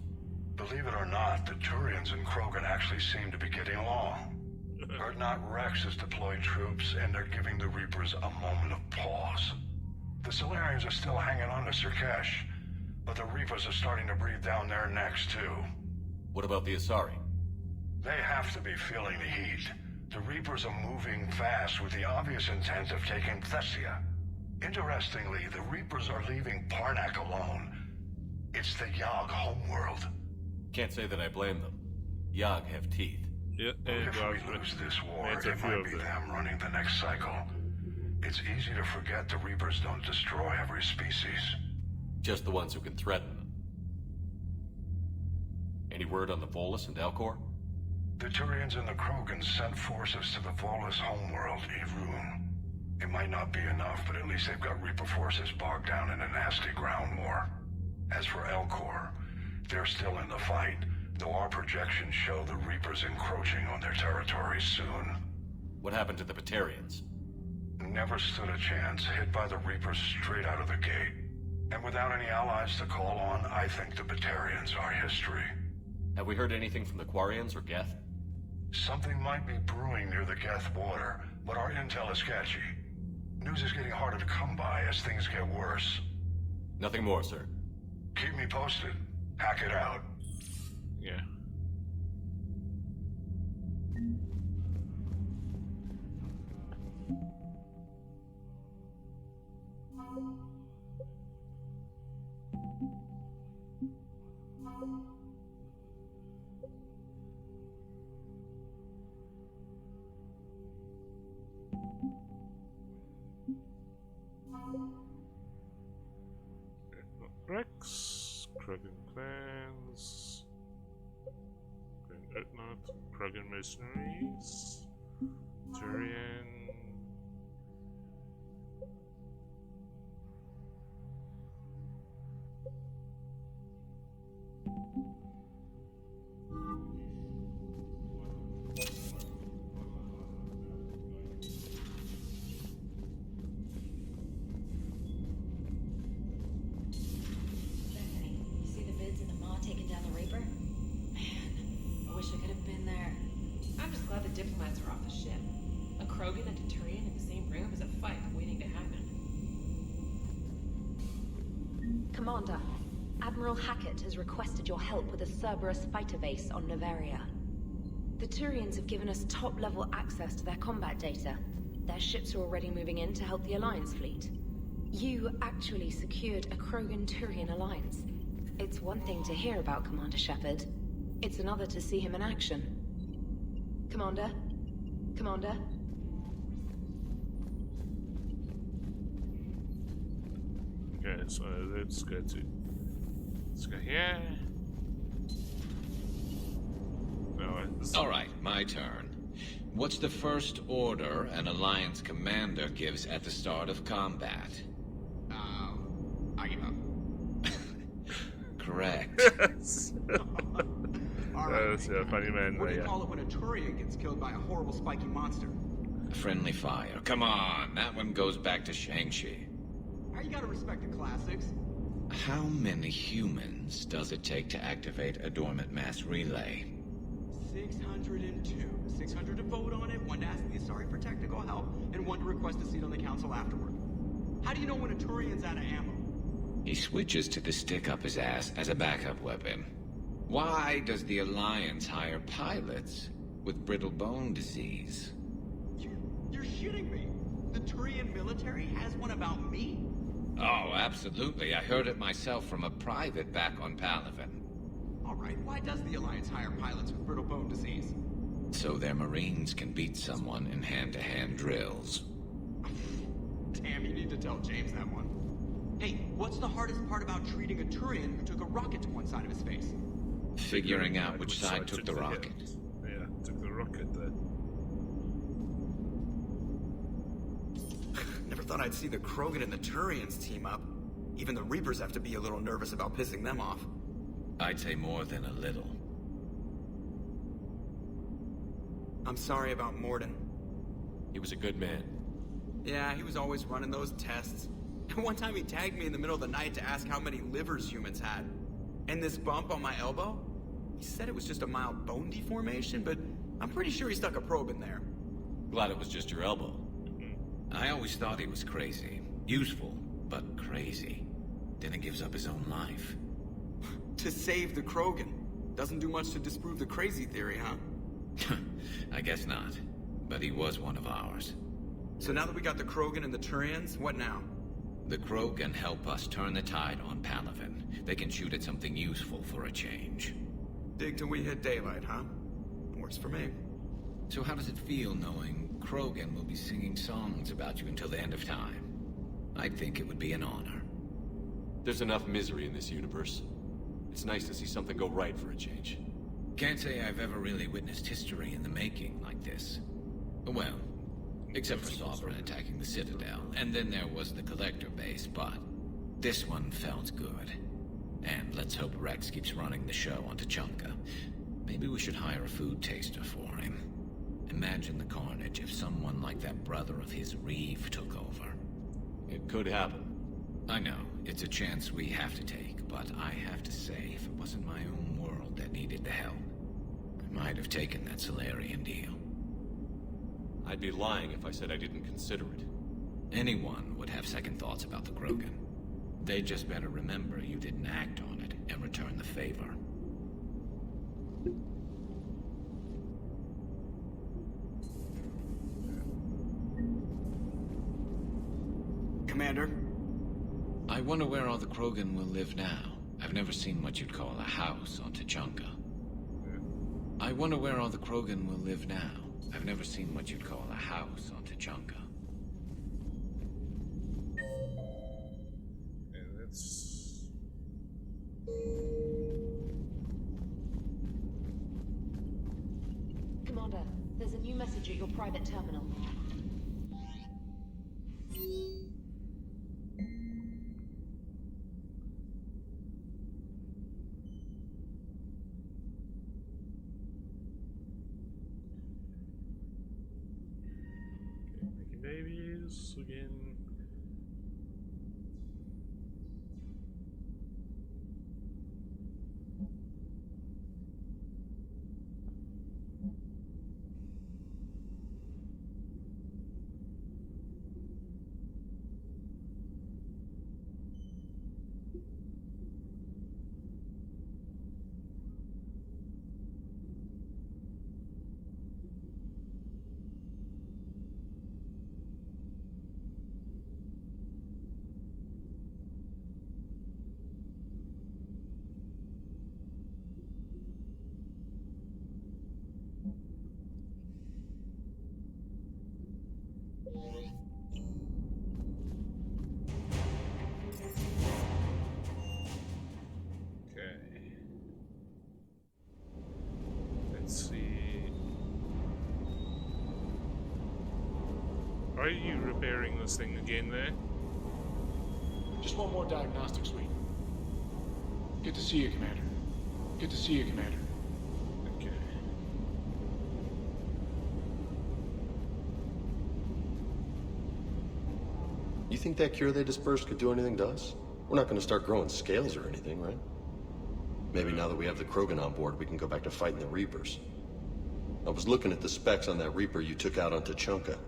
Believe it or not, the Turians and Krogan actually seem to be getting along. Urdnot Rex has deployed troops, and they're giving the Reapers a moment of pause. The Solarians are still hanging on to Surkesh, but the Reapers are starting to breathe down their necks, too. What about the Asari? They have to be feeling the heat. The Reapers are moving fast with the obvious intent of taking Thessia. Interestingly, the Reapers are leaving Parnak alone. It's the Yogg homeworld. Can't say that I blame them. Yogg have teeth. Yeah, If we lose this war, it might be them running the next cycle. It's easy to forget the Reapers don't destroy every species. Just the ones who can threaten them. Any word on the Volus and Elcor? The Turians and the Krogan sent forces to the Volus homeworld, Irun. It might not be enough, but at least they've got Reaper forces bogged down in a nasty ground war. As for Elcor, they're still in the fight, though our projections show the Reapers encroaching on their territory soon. What happened to the Batarians? Never stood a chance, hit by the Reapers straight out of the gate. And without any allies to call on, I think the Batarians are history. Have we heard anything from the Quarians or Geth? Something might be brewing near the Geth border, but our intel is sketchy. News is getting harder to come by as things get worse. Nothing more, sir. Keep me posted. Hack it out. Yeah. Rex, Krogan clans, Urdnot, Krogan mercenaries, Turian. Diplomats are off the ship. A Krogan and a Turian in the same room is a fight waiting to happen. Commander, Admiral Hackett has requested your help with a Cerberus fighter base on Noveria. The Turians have given us top-level access to their combat data. Their ships are already moving in to help the Alliance fleet. You actually secured a Krogan-Turian alliance. It's one thing to hear about Commander Shepard. It's another to see him in action. Commander? Commander? Okay, so let's go here. No, Alright, my turn. What's the first order an Alliance commander gives at the start of combat? I give up. Correct. That's a funny man. What do you call it when a Turian gets killed by a horrible spiky monster? Friendly fire. Come on, that one goes back to Shang-Chi. You gotta respect the classics. How many humans does it take to activate a dormant mass relay? 602. 600 to vote on it, 1 to ask the Asari for technical help, and 1 to request a seat on the council afterward. How do you know when a Turian's out of ammo? He switches to the stick up his ass as a backup weapon. Why does the Alliance hire pilots with brittle bone disease? You're shitting me. The Turian military has one about me? Oh, absolutely. I heard it myself from a private back on Palaven. Alright, why does the Alliance hire pilots with brittle bone disease? So their Marines can beat someone in hand-to-hand drills. Damn, you need to tell James that one. Hey, what's the hardest part about treating a Turian who took a rocket to one side of his face? Figuring out which side took the rocket. Yeah, took the rocket there. Never thought I'd see the Krogan and the Turians team up. Even the Reapers have to be a little nervous about pissing them off. I'd say more than a little. I'm sorry about Morden. He was a good man. Yeah, he was always running those tests. And one time he tagged me in the middle of the night to ask how many livers humans had. And this bump on my elbow? He said it was just a mild bone deformation, but I'm pretty sure he stuck a probe in there. Glad it was just your elbow. I always thought he was crazy. Useful, but crazy. Then he gives up his own life. To save the Krogan. Doesn't do much to disprove the crazy theory, huh? I guess not. But he was one of ours. So now that we got the Krogan and the Turians, what now? The Krogan help us turn the tide on Palaven. They can shoot at something useful for a change. Dig till we hit daylight, huh? Works for me. So how does it feel knowing Krogan will be singing songs about you until the end of time? I think it would be an honor. There's enough misery in this universe. It's nice to see something go right for a change. Can't say I've ever really witnessed history in the making like this. Well, except for Sovereign attacking the Citadel, and then there was the Collector base, but this one felt good. And let's hope Rex keeps running the show on Tuchanka. Maybe we should hire a food taster for him. Imagine the carnage if someone like that brother of his, Reeve, took over. It could happen. I know, it's a chance we have to take, but I have to say, if it wasn't my own world that needed the help, I might have taken that Solarian deal. I'd be lying if I said I didn't consider it. Anyone would have second thoughts about the Krogan. They just better remember you didn't act on it and return the favor. Commander? I wonder where all the Krogan will live now. I've never seen what you'd call a house on Tuchanka. I wonder where all the Krogan will live now. I've never seen what you'd call a house on Tuchanka. Okay, that's... Commander, there's a new message at your private terminal. Making babies again. Okay. Let's see. Are you repairing this thing again there? Just one more diagnostic suite. Good to see you, Commander. Good to see you, Commander. Okay. You think that cure they dispersed could do anything to us? We're not going to start growing scales or anything, right? Maybe now that we have the Krogan on board, we can go back to fighting the Reapers. I was looking at the specs on that Reaper you took out on Tuchanka.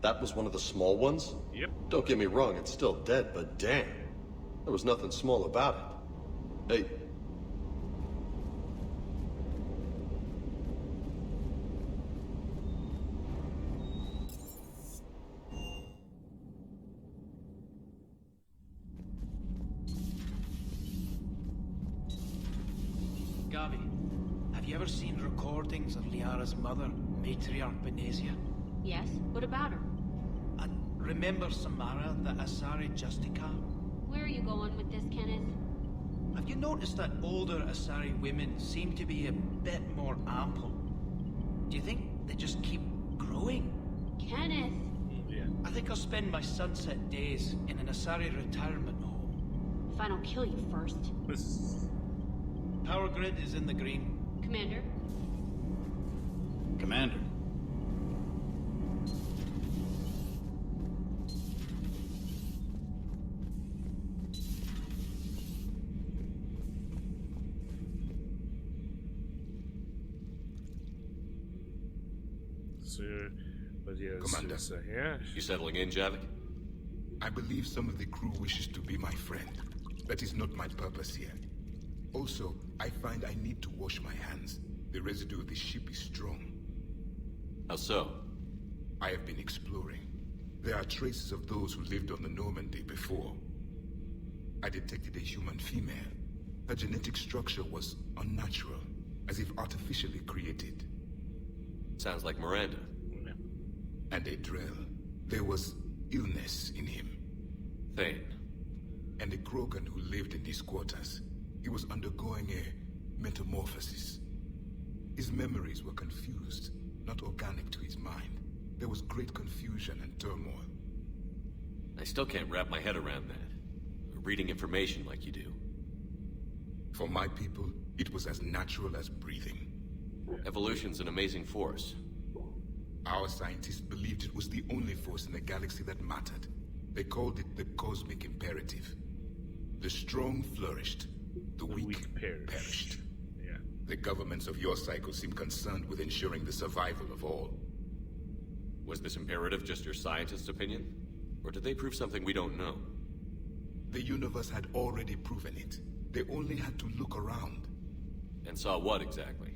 That was one of the small ones? Yep. Don't get me wrong, it's still dead, but damn. There was nothing small about it. Hey. Gavi, have you ever seen recordings of Liara's mother, Matriarch Benezia? Yes? What about her? And remember Samara, the Asari Justica? Where are you going with this, Kenneth? Have you noticed that older Asari women seem to be a bit more ample? Do you think they just keep growing? Kenneth! Yeah. I think I'll spend my sunset days in an Asari retirement home. If I don't kill you first. Power grid is in the green. Commander? Commander. But yes, Commander. Yeah. You settling in, Javik? I believe some of the crew wishes to be my friend. That is not my purpose here. Also, I find I need to wash my hands. The residue of the ship is strong. How so? I have been exploring. There are traces of those who lived on the Normandy before. I detected a human female. Her genetic structure was unnatural, as if artificially created. Sounds like Miranda. And a Drell. There was illness in him. Thane. And a Krogan who lived in these quarters. He was undergoing a metamorphosis. His memories were confused, not organic to his mind. There was great confusion and turmoil. I still can't wrap my head around that. Reading information like you do. For my people, it was as natural as breathing. Evolution's an amazing force. Our scientists believed it was the only force in the galaxy that mattered. They called it the cosmic imperative. The strong flourished, the weak perished. Yeah. The governments of your cycle seem concerned with ensuring the survival of all. Was this imperative just your scientist's opinion? Or did they prove something we don't know? The universe had already proven it. They only had to look around. And saw what exactly?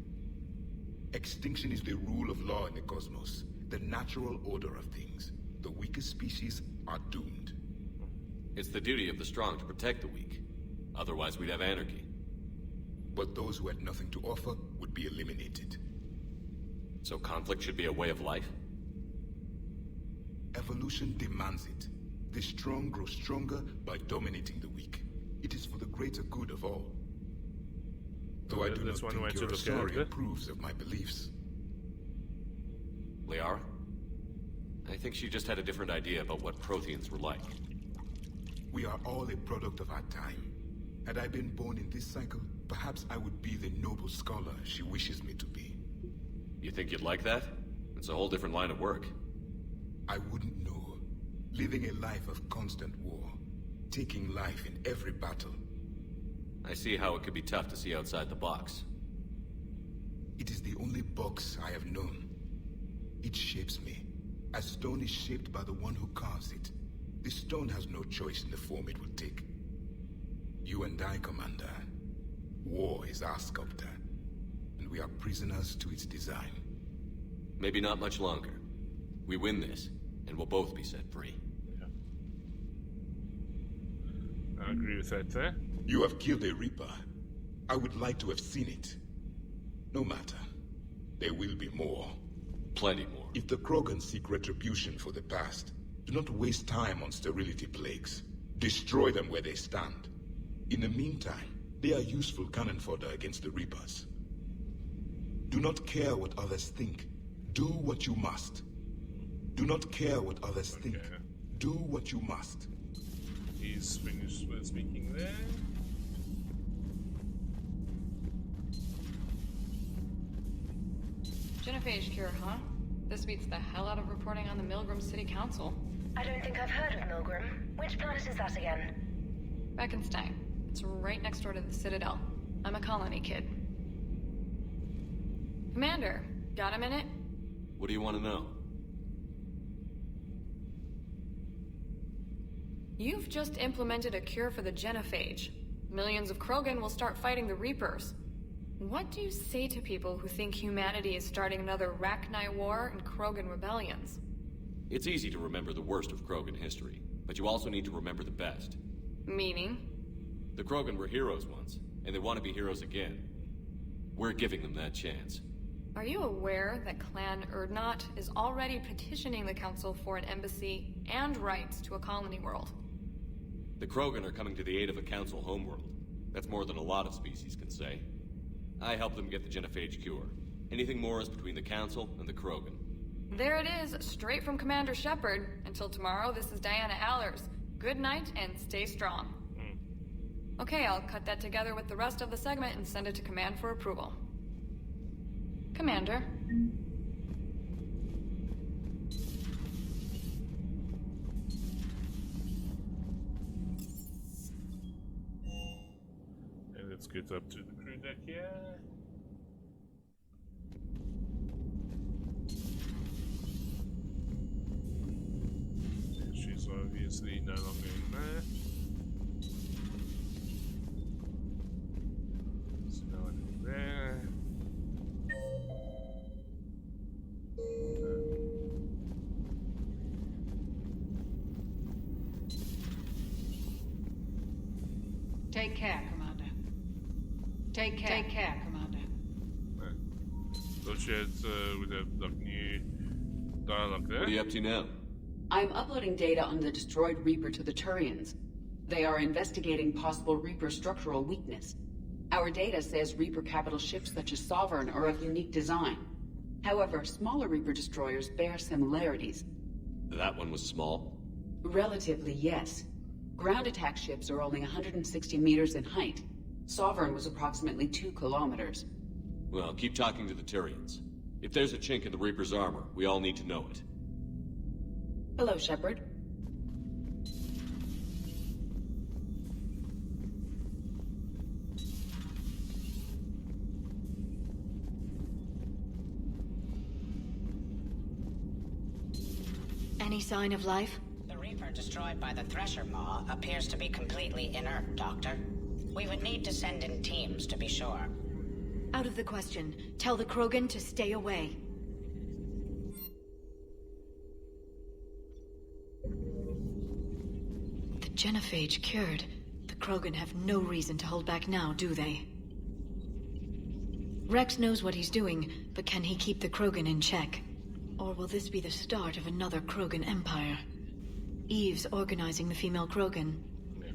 Extinction is the rule of law in the cosmos, the natural order of things. The weakest species are doomed. It's the duty of the strong to protect the weak. Otherwise we'd have anarchy. But those who had nothing to offer would be eliminated. So conflict should be a way of life? Evolution demands it. The strong grow stronger by dominating the weak. It is for the greater good of all. Though I do not think your story approves of my beliefs. Liara? I think she just had a different idea about what Protheans were like. We are all a product of our time. Had I been born in this cycle, perhaps I would be the noble scholar she wishes me to be. You think you'd like that? It's a whole different line of work. I wouldn't know. Living a life of constant war. Taking life in every battle. I see how it could be tough to see outside the box. It is the only box I have known. It shapes me, as stone is shaped by the one who carves it. The stone has no choice in the form it will take. You and I, Commander. War is our sculptor, and we are prisoners to its design. Maybe not much longer. We win this, and we'll both be set free. Yeah. I agree with that there. You have killed a Reaper. I would like to have seen it. No matter. There will be more. Plenty more. If the Krogan seek retribution for the past, do not waste time on sterility plagues. Destroy them where they stand. In the meantime, they are useful cannon fodder against the Reapers. Do not care what others think. Do what you must. Do not care what others think. Do what you must. He's finished speaking there. Genophage cure, huh? This beats the hell out of reporting on the Milgram City Council. I don't think I've heard of Milgram. Which planet is that again? Beckenstein. It's right next door to the Citadel. I'm a colony kid. Commander, got a minute? What do you want to know? You've just implemented a cure for the genophage. Millions of Krogan will start fighting the Reapers. What do you say to people who think humanity is starting another Rachni War and Krogan rebellions? It's easy to remember the worst of Krogan history, but you also need to remember the best. Meaning? The Krogan were heroes once, and they want to be heroes again. We're giving them that chance. Are you aware that Clan Urdnot is already petitioning the Council for an embassy and rights to a colony world? The Krogan are coming to the aid of a Council homeworld. That's more than a lot of species can say. I helped them get the genophage cure. Anything more is between the Council and the Krogan. There it is, straight from Commander Shepard. Until tomorrow, this is Diana Allers. Good night and stay strong. Okay, I'll cut that together with the rest of the segment and send it to Command for approval. Commander. And let's get up to the crew deck here. She's obviously no longer in there. There's no one in there. Take care, Commander. Take care, Commander. Thought she had with a like, new dialogue there. What are you up to now? I'm uploading data on the destroyed Reaper to the Turians. They are investigating possible Reaper structural weakness. Our data says Reaper capital ships such as Sovereign are of unique design. However, smaller Reaper destroyers bear similarities. That one was small? Relatively, yes. Ground attack ships are only 160 meters in height. Sovereign was approximately 2 kilometers. Well, keep talking to the Turians. If there's a chink in the Reaper's armor, we all need to know it. Hello, Shepard. Any sign of life? The Reaper destroyed by the Thresher Maw appears to be completely inert, Doctor. We would need to send in teams to be sure. Out of the question. Tell the Krogan to stay away. The genophage cured. The Krogan have no reason to hold back now, do they? Rex knows what he's doing, but can he keep the Krogan in check? Or will this be the start of another Krogan empire? Eve's organizing the female Krogan.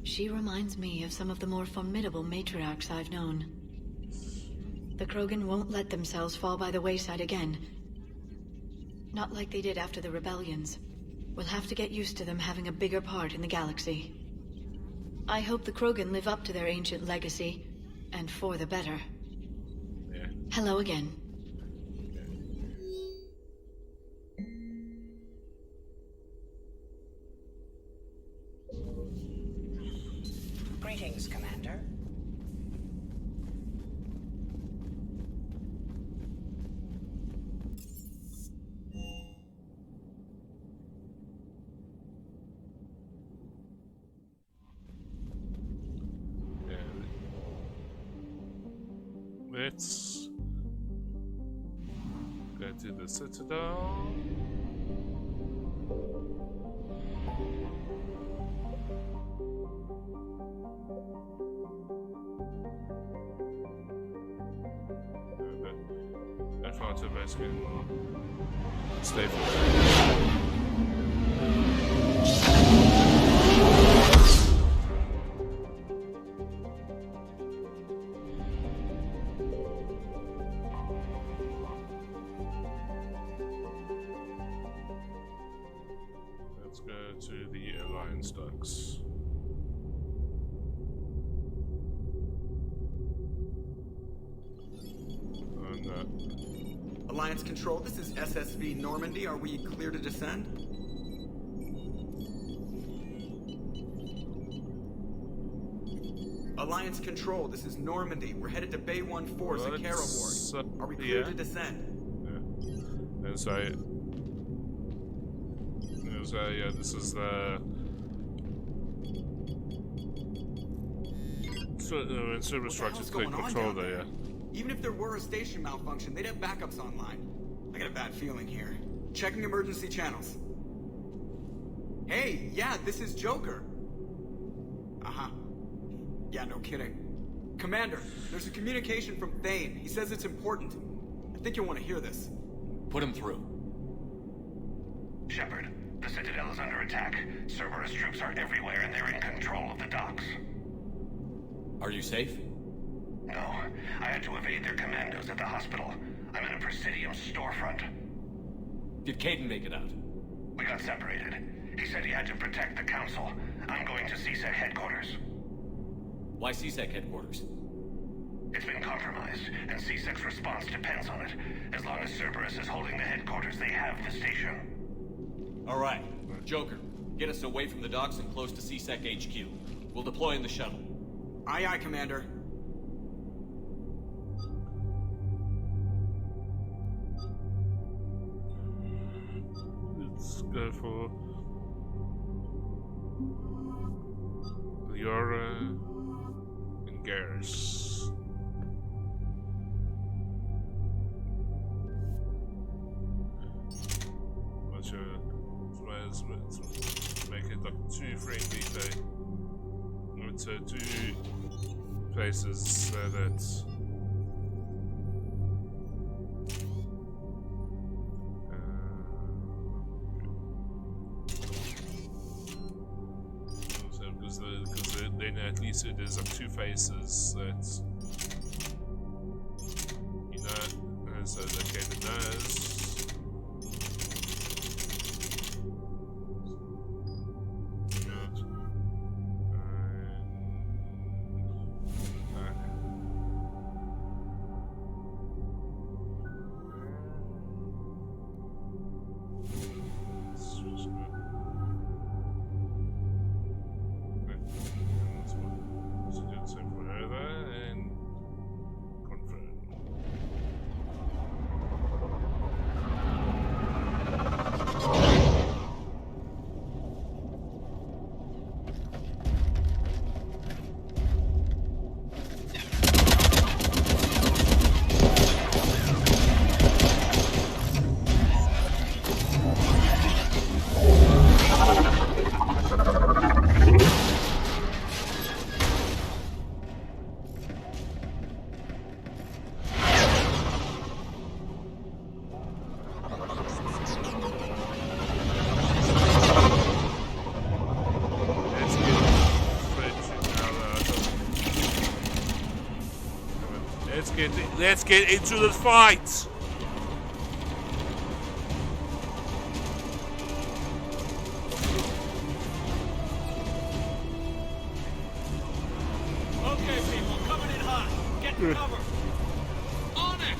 She reminds me of some of the more formidable matriarchs I've known. The Krogan won't let themselves fall by the wayside again. Not like they did after the rebellions. We'll have to get used to them having a bigger part in the galaxy. I hope the Krogan live up to their ancient legacy, and for the better. Yeah. Hello again. Greetings, Commander. Let's go to the Citadel. That part of us can stay for Let's go to the Alliance docks. Alliance Control, this is SSV Normandy. Are we clear to descend? Alliance Control, this is Normandy. We're headed to Bay 1-4, Zakara Ward. Are we clear to descend? Yeah. And so, yeah, this is the server structures take control there, yeah. Even if there were a station malfunction, they'd have backups online. I got a bad feeling here. Checking emergency channels. Hey, yeah, this is Joker. Uh-huh. Yeah, no kidding. Commander, there's a communication from Thane. He says it's important. I think you'll want to hear this. Put him through. Shepard, the Citadel is under attack. Cerberus troops are everywhere and they're in control of the docks. Are you safe? No, I had to evade their commandos at the hospital. I'm in a Presidium storefront. Did Caden make it out? We got separated. He said he had to protect the Council. I'm going to CSEC headquarters. Why CSEC headquarters? It's been compromised, and CSEC's response depends on it. As long as Cerberus is holding the headquarters, they have the station. All right. Joker, get us away from the docks and close to CSEC HQ. We'll deploy in the shuttle. Aye, aye, Commander. Let's go for Liara and Garrus. Let's make it like two friendly two places so that because then at least it is like two faces that you know, so that Caden knows. Let's get into the fight! Okay, people, coming in hot. Get to cover. On it!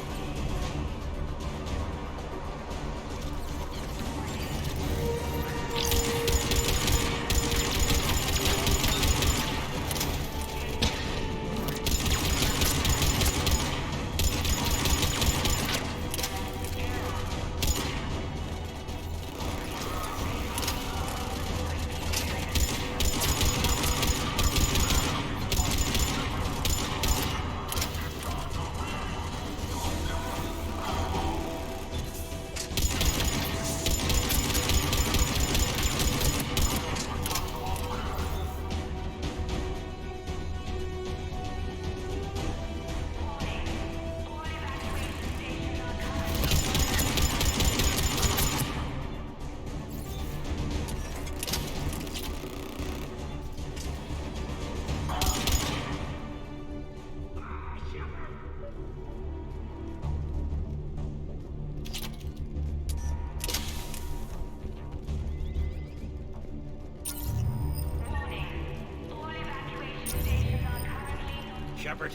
Shepard,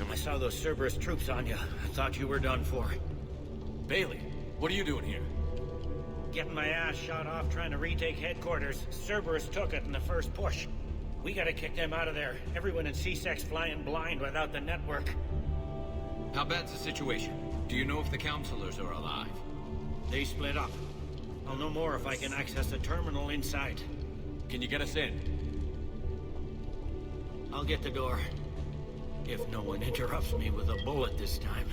I saw those Cerberus troops on you. I thought you were done for. Bailey, what are you doing here? Getting my ass shot off trying to retake headquarters. Cerberus took it in the first push. We gotta kick them out of there. Everyone in CSEC's flying blind without the network. How bad's the situation? Do you know if the counselors are alive? They split up. I'll know more if I can access the terminal inside. Can you get us in? I'll get the door. If no one interrupts me with a bullet this time.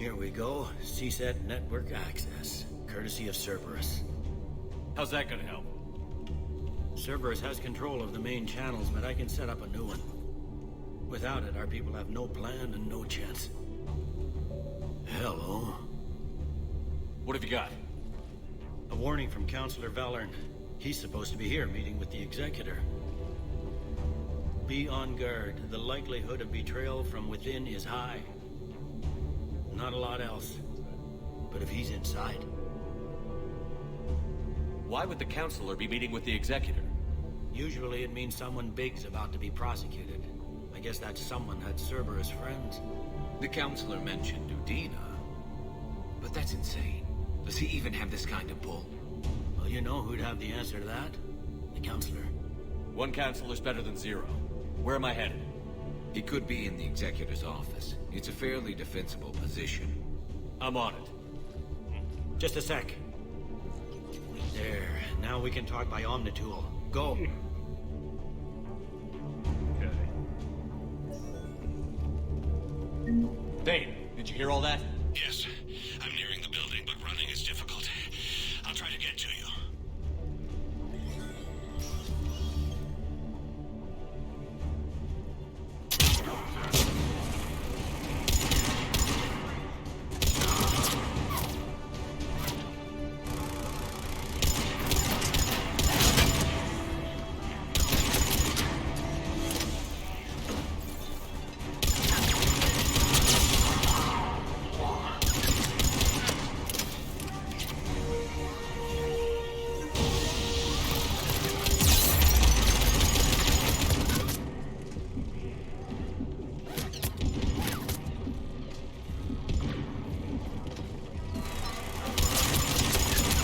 Here we go. CSET network access, courtesy of Cerberus. How's that gonna help? Cerberus has control of the main channels, but I can set up a new one. Without it, our people have no plan and no chance. Hello. What have you got? A warning from Counselor Valern. He's supposed to be here meeting with the Executor. Be on guard. The likelihood of betrayal from within is high. Not a lot else. But if he's inside... Why would the Counselor be meeting with the Executor? Usually it means someone big's about to be prosecuted. I guess that someone had Cerberus friends. The Counselor mentioned Udina. But that's insane. Does he even have this kind of pull? Well, you know who'd have the answer to that? The Counselor. One Counselor's better than zero. Where am I headed? He could be in the Executor's office. It's a fairly defensible position. I'm on it. Just a sec. There. Now we can talk by Omnitool. Go. Dane, did you hear all that? Yes. I'm nearing the building, but running is difficult. I'll try to get to you.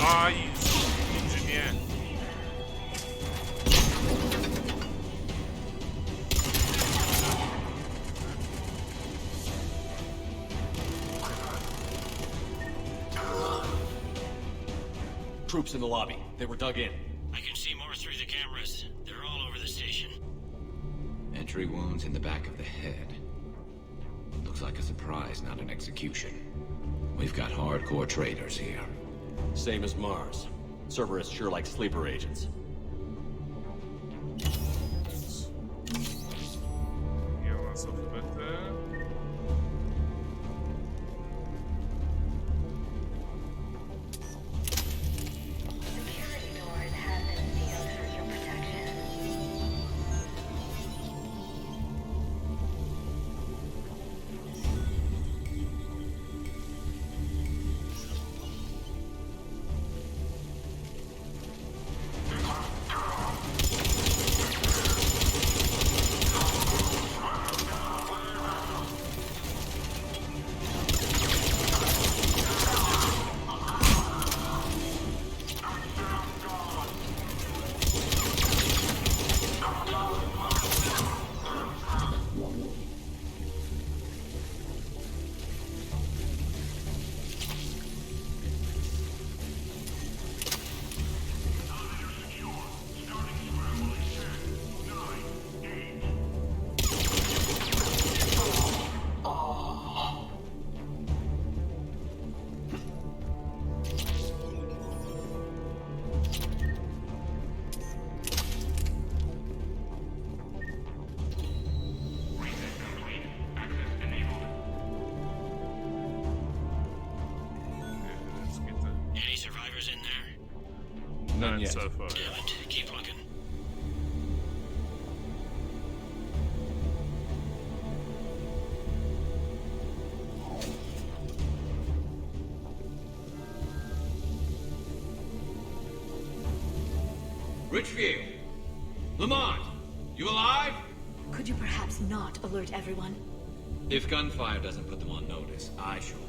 Ah, you engineer. Troops in the lobby. They were dug in. I can see more through the cameras. They're all over the station. Entry wounds in the back of the head. Looks like a surprise, not an execution. We've got hardcore traitors here. Same as Mars. Cerberus sure likes sleeper agents. Heal myself a bit there. Any survivors in there? None yet. So far. Damn it. Keep looking. Richfield! Lamont! You alive? Could you perhaps not alert everyone? If gunfire doesn't put them on notice, I sure won't.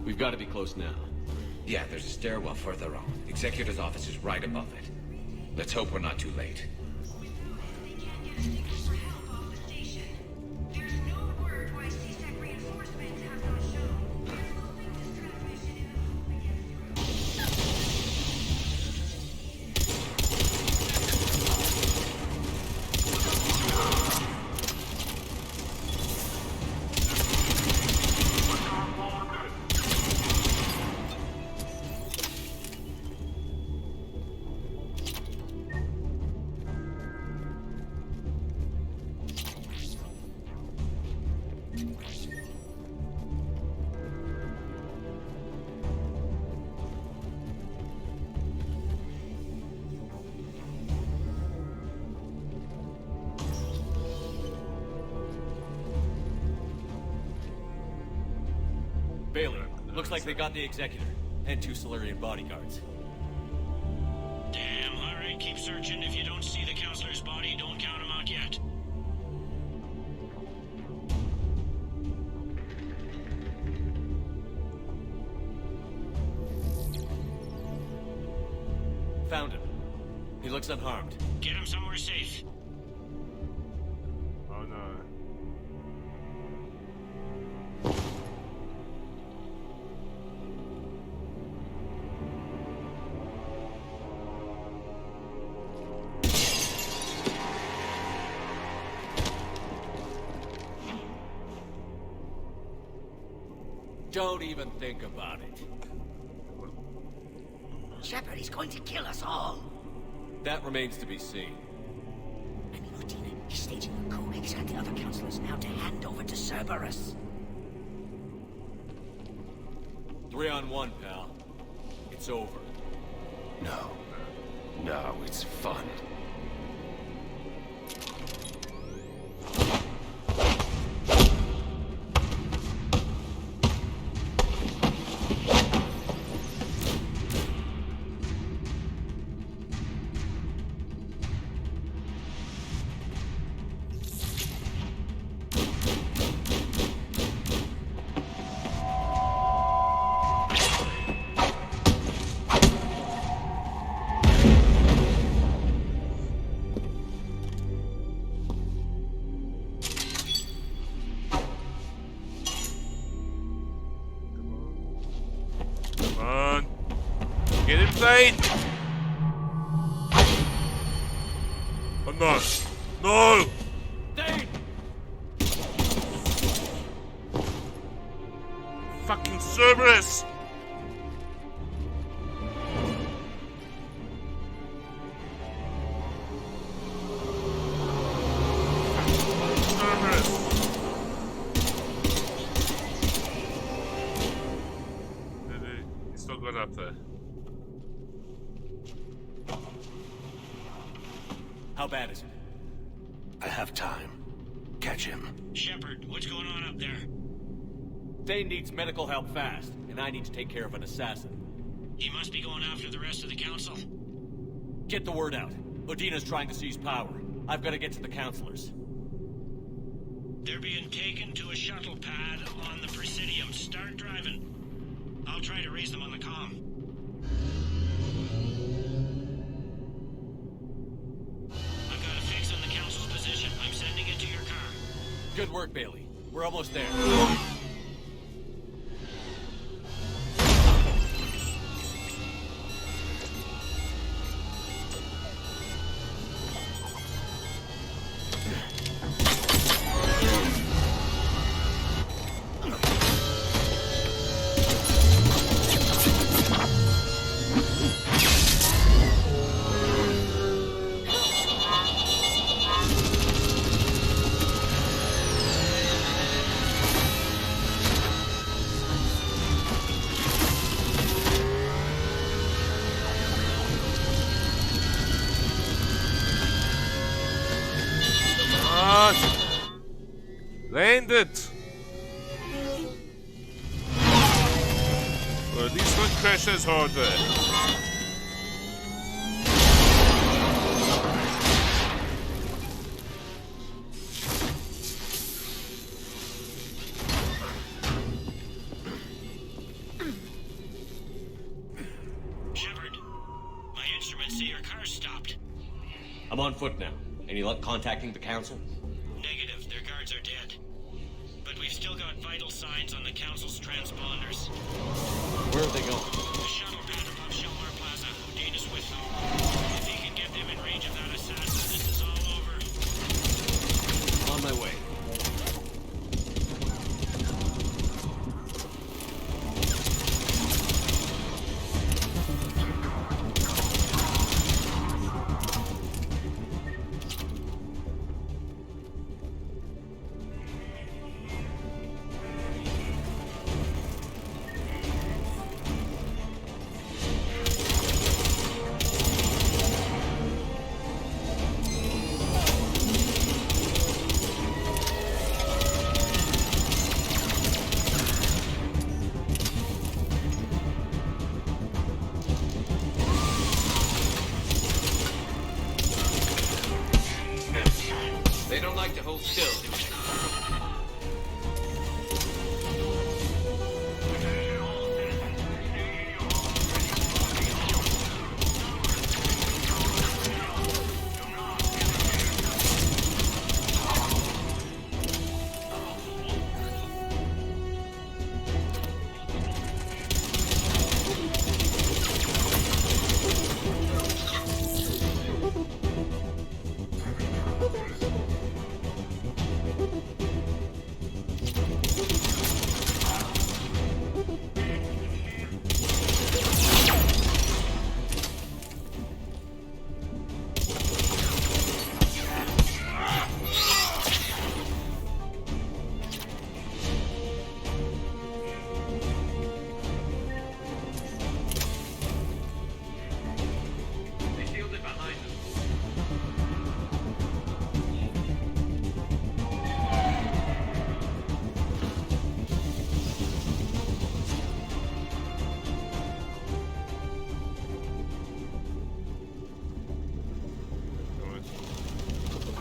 We've got to be close now. Yeah, there's a stairwell further on. Executor's office is right above it. Let's hope we're not too late. Bailey, looks like they got the Executor, and 2 Solarian bodyguards. Damn, alright, keep searching. If you don't see the counselor's body, don't count him out yet. Found him. He looks unharmed. Get him somewhere safe. Oh no. Don't even think about it. Shepard, he's going to kill us all. That remains to be seen. I mean, Udina, he's staging a coup. He's got the other counselors now to hand over to Cerberus. 3-on-1, pal. It's over. No. No, it's fun. Get inside! Oh no! No! Dane! Fucking Cerberus! He's still going up there. How bad is it? I have time. Catch him. Shepard, what's going on up there? Dane needs medical help fast, and I need to take care of an assassin. He must be going after the rest of the council. Get the word out. Udina's trying to seize power. I've got to get to the counselors. They're being taken to a shuttle pad on the Presidium. Start driving. I'll try to raise them on the comm. I've got a fix on the council's position. I'm sending it to your car. Good work, Bailey. We're almost there. Land it! Well, at least don't crash as hard there. I'm on foot now. Any luck contacting the Council? Negative. Their guards are dead. But we've still got vital signs on the Council's transponders. Where are they going? The shuttle pad above Shelmar Plaza. Udane is with them. If he can get them in range of that assassin, this is all over. On my way. They don't like to hold still, do they?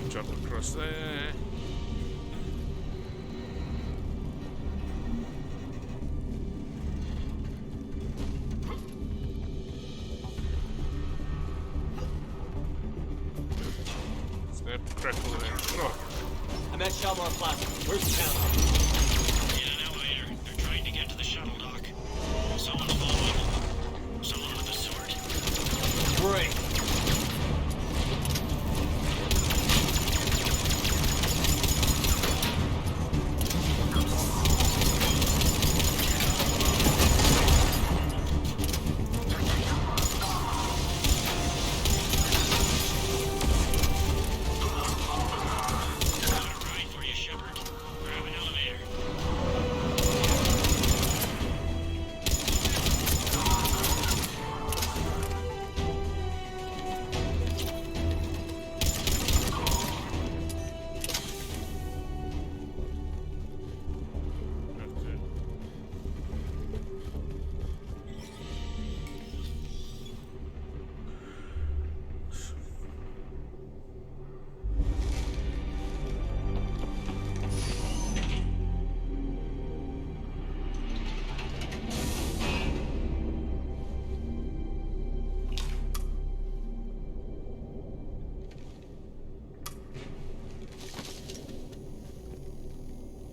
Jump across there. Snap, crackle, and shock. I'm at Shelmar Plaza. Where's the Council? In an elevator. They're trying to get to the shuttle dock. Someone's following them. Someone with a sword. Great.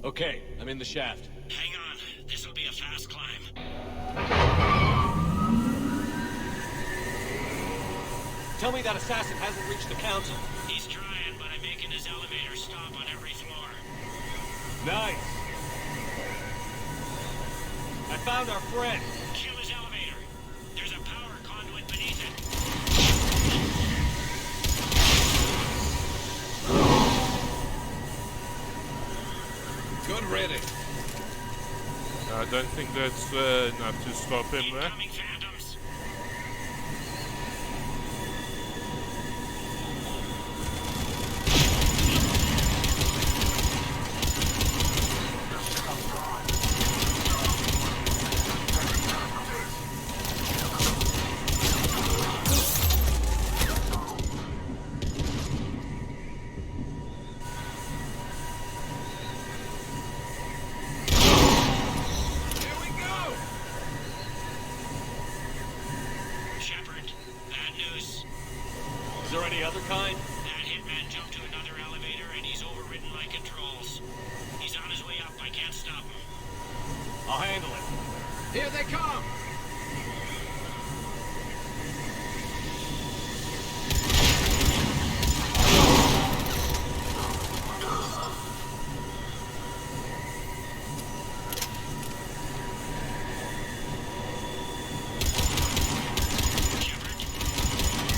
Okay, I'm in the shaft. Hang on. This'll be a fast climb. Tell me that assassin hasn't reached the Council. He's trying, but I'm making his elevator stop on every floor. Nice. I found our friend. Kill his elevator. There's a power conduit beneath it. Good ready. I don't think that's enough to stop him there. Incoming phantoms. Here they come!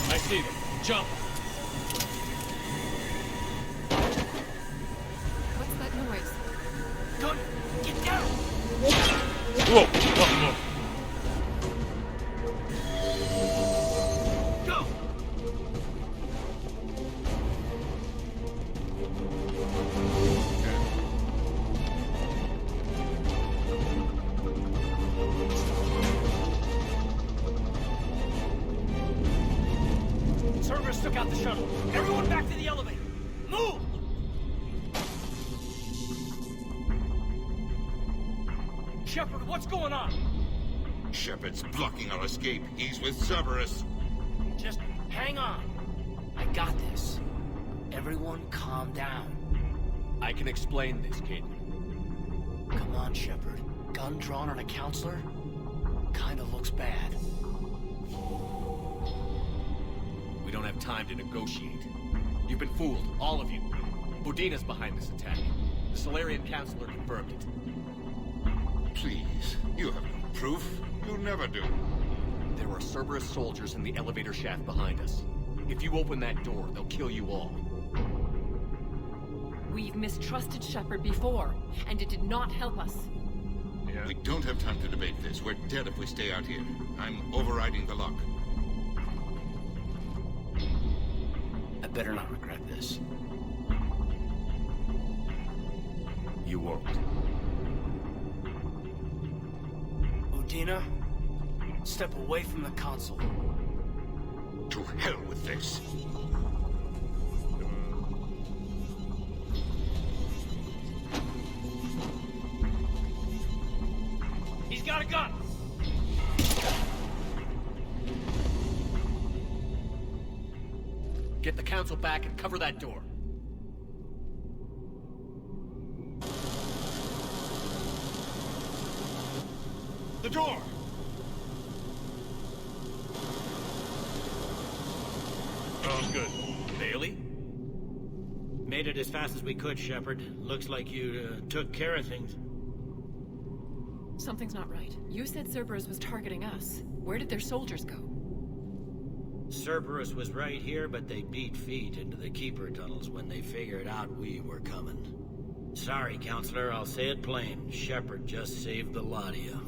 I see them. Jump! What's that noise? Good. Get down. Whoa, whoa, whoa. Go. Cerberus took out the shuttle. Everyone back to the elevator. Move! Shepard, what's going on? Shepard's blocking our escape. He's with Cerberus. Just hang on. I got this. Everyone calm down. I can explain this, kid. Come on, Shepard. Gun drawn on a counselor? Kinda looks bad. We don't have time to negotiate. You've been fooled, all of you. Udina's behind this attack. The Solarian Counselor confirmed it. Please, you have no proof. You never do. There are Cerberus soldiers in the elevator shaft behind us. If you open that door, they'll kill you all. We've mistrusted Shepard before, and it did not help us. Yeah. We don't have time to debate this. We're dead if we stay out here. I'm overriding the lock. I better not regret this. You won't. Udina, step away from the console. To hell with this. He's got a gun! Get the Council back and cover that door. The door! Oh, good. Bailey? Made it as fast as we could, Shepard. Looks like you took care of things. Something's not right. You said Cerberus was targeting us. Where did their soldiers go? Cerberus was right here, but they beat feet into the Keeper tunnels when they figured out we were coming. Sorry, Counselor, I'll say it plain. Shepard just saved the lot of you.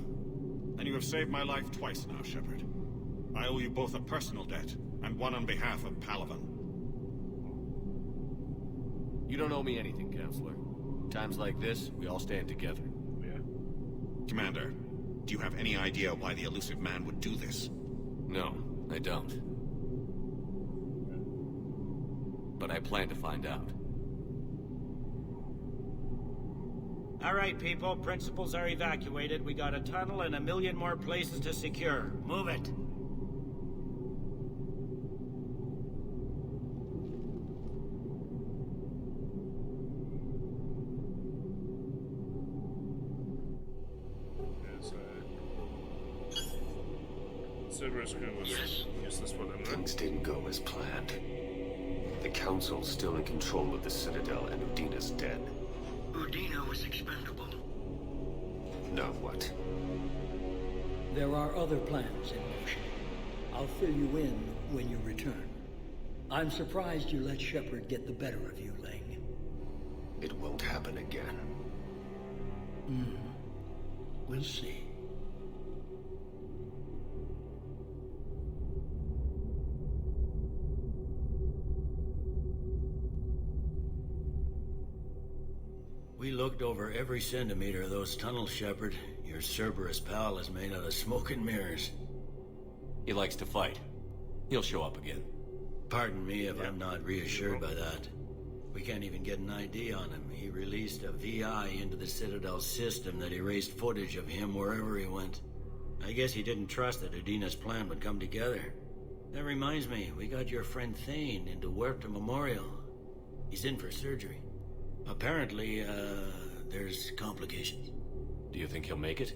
And you have saved my life twice now, Shepard. I owe you both a personal debt, and one on behalf of Palaven. You don't owe me anything, Counselor. Times like this, we all stand together. Yeah. Commander, do you have any idea why the elusive man would do this? No, I don't. But I plan to find out. All right, people. Principals are evacuated. We got a tunnel and 1 million more places to secure. Move it. Cerberus crew was useless for them, right? Things didn't go as planned. The Council's still in control of the Citadel, and Udina's dead. Udina was expendable. Now what? There are other plans in motion. I'll fill you in when you return. I'm surprised you let Shepard get the better of you, Ling. It won't happen again. We'll see. We looked over every centimeter of those tunnels, Shepard. Your Cerberus pal is made out of smoke and mirrors. He likes to fight. He'll show up again. Pardon me if I'm not reassured by that. We can't even get an ID on him. He released a VI into the Citadel system that erased footage of him wherever he went. I guess he didn't trust that Udina's plan would come together. That reminds me, we got your friend Thane into Huerta Memorial. He's in for surgery. Apparently, there's complications. Do you think he'll make it?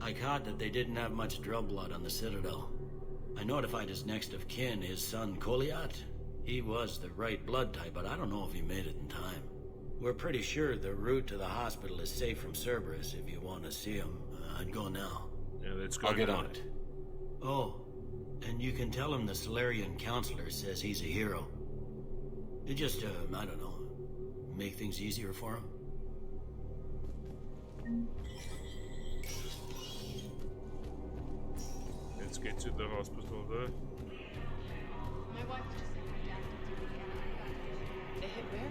I caught that they didn't have much drill blood on the Citadel. I notified his next of kin, his son Koliat. He was the right blood type, but I don't know if he made it in time. We're pretty sure the route to the hospital is safe from Cerberus if you want to see him. I'd go now. Yeah, let's go. I'll get on it. Oh, and you can tell him the Solarian counselor says he's a hero. It just, I don't know, make things easier for him. Let's get to the hospital there. My wife just sent my dad to the They hit where?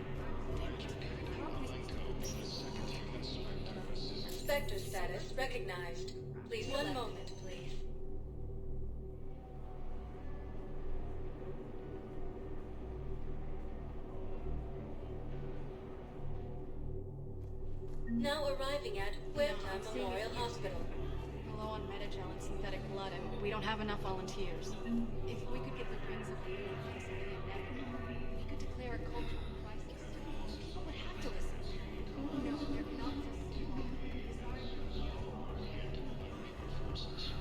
Spectre status recognized. Please, one moment, please. Now arriving at Huerta Memorial Hospital. Low on Metagel and synthetic blood, and we don't have enough volunteers. If we could get the rings of the we could declare a cultural crisis. People would have to listen. No, they're not just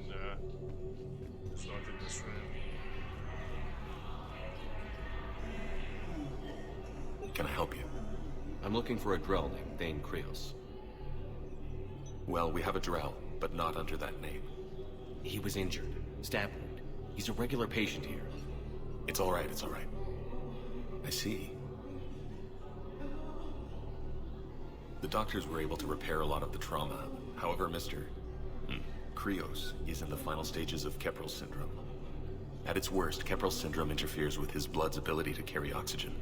Nah. It's not in this room. Can I help you? I'm looking for a Drell named Thane Krios. Well, we have a Drell, but not under that name. He was injured. Stab wound. He's a regular patient here. It's all right, it's all right. I see. The doctors were able to repair a lot of the trauma. However, Mr. Krios is in the final stages of Keppel syndrome. At its worst, Keppel syndrome interferes with his blood's ability to carry oxygen,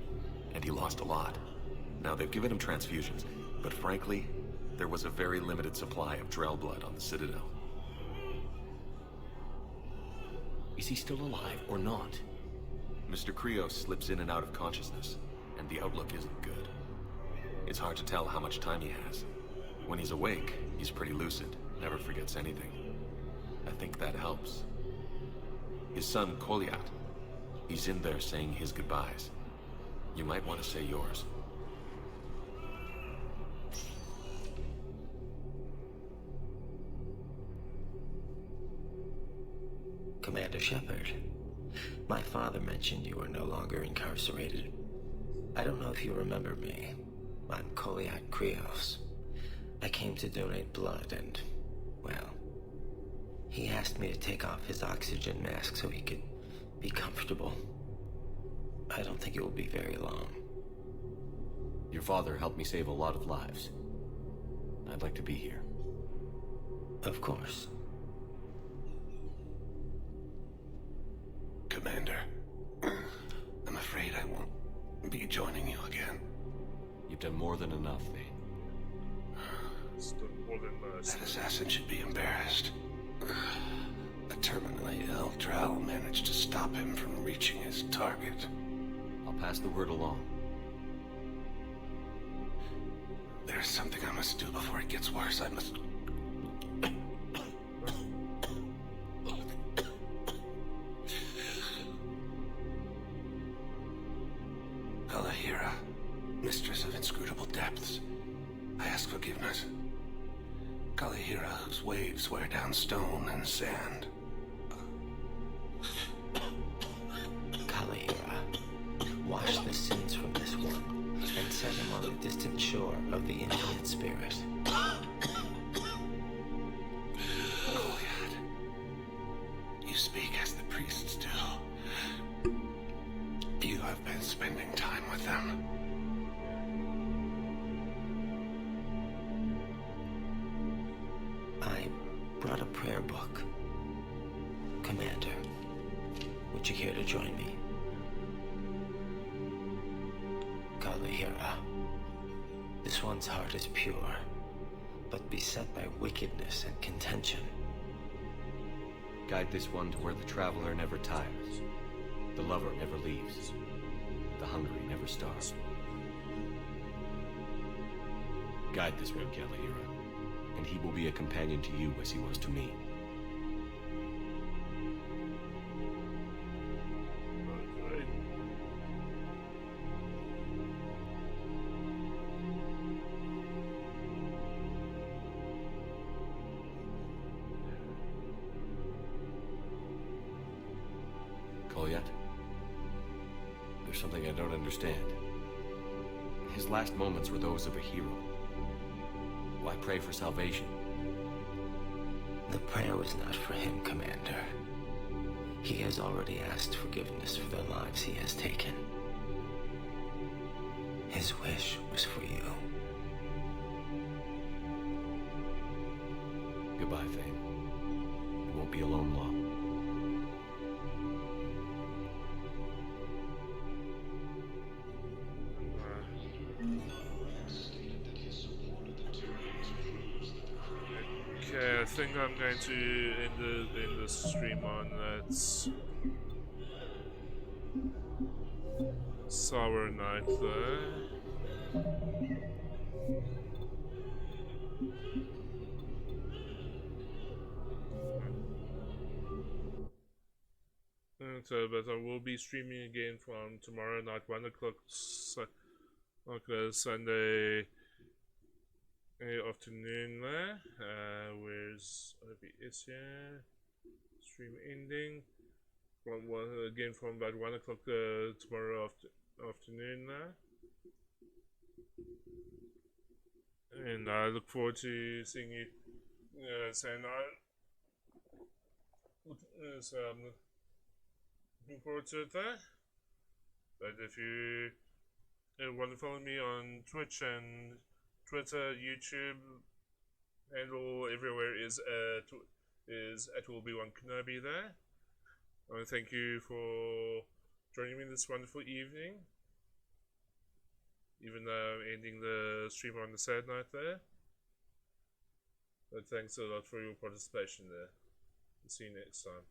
and he lost a lot. Now, they've given him transfusions, but frankly, there was a very limited supply of Drell blood on the Citadel. Is he still alive or not? Mr. Krios slips in and out of consciousness, and the outlook isn't good. It's hard to tell how much time he has. When he's awake, he's pretty lucid, never forgets anything. I think that helps. His son, Koliat, he's in there saying his goodbyes. You might want to say yours. Commander Shepard, my father mentioned you were no longer incarcerated. I don't know if you remember me. I'm Koliat Krios. I came to donate blood and, well, he asked me to take off his oxygen mask so he could be comfortable. I don't think it will be very long. Your father helped me save a lot of lives. I'd like to be here. Of course. Commander, I'm afraid I won't be joining you again. You've done more than enough, Thane. That assassin should be embarrassed. A terminally ill Drell managed to stop him from reaching his target. I'll pass the word along. There's something I must do before it gets worse. I must... Kalahira, mistress of inscrutable depths, I ask forgiveness. Kalahira, whose waves wear down stone and sand. Kalahira, wash the sins from this one and set him on the distant shore of the infinite spirit. Koliat, you speak as the priests do. You have been spending time with them. I brought a prayer book. Commander, would you care to join me? Kalahira, this one's heart is pure, but beset by wickedness and contention. Guide this one to where the traveler never tires, the lover never leaves, the hungry never starve. Guide this one, Kalahira, and he will be a companion to you as he was to me. Kolyat? There's something I don't understand. His last moments were those of a hero. Why pray for salvation? The prayer was not for him, Commander. He has already asked forgiveness for the lives he has taken. His wish was for you. Goodbye, Thane. You won't be alone long. Okay, I think I'm going to end the stream on that sour night there. So, but I will be streaming again from tomorrow night, 1 o'clock, Sunday afternoon there. Where's OBS here? Stream ending. Again from about 1 o'clock tomorrow afternoon there. And I look forward to seeing you saying so I'm looking forward to it there. But if you want to follow me on Twitch and Twitter, YouTube, handle everywhere is at @will-be-1kenobi there. I want to thank you for joining me this wonderful evening. Even though I'm ending the stream on the sad night there. But thanks a lot for your participation there. See you next time.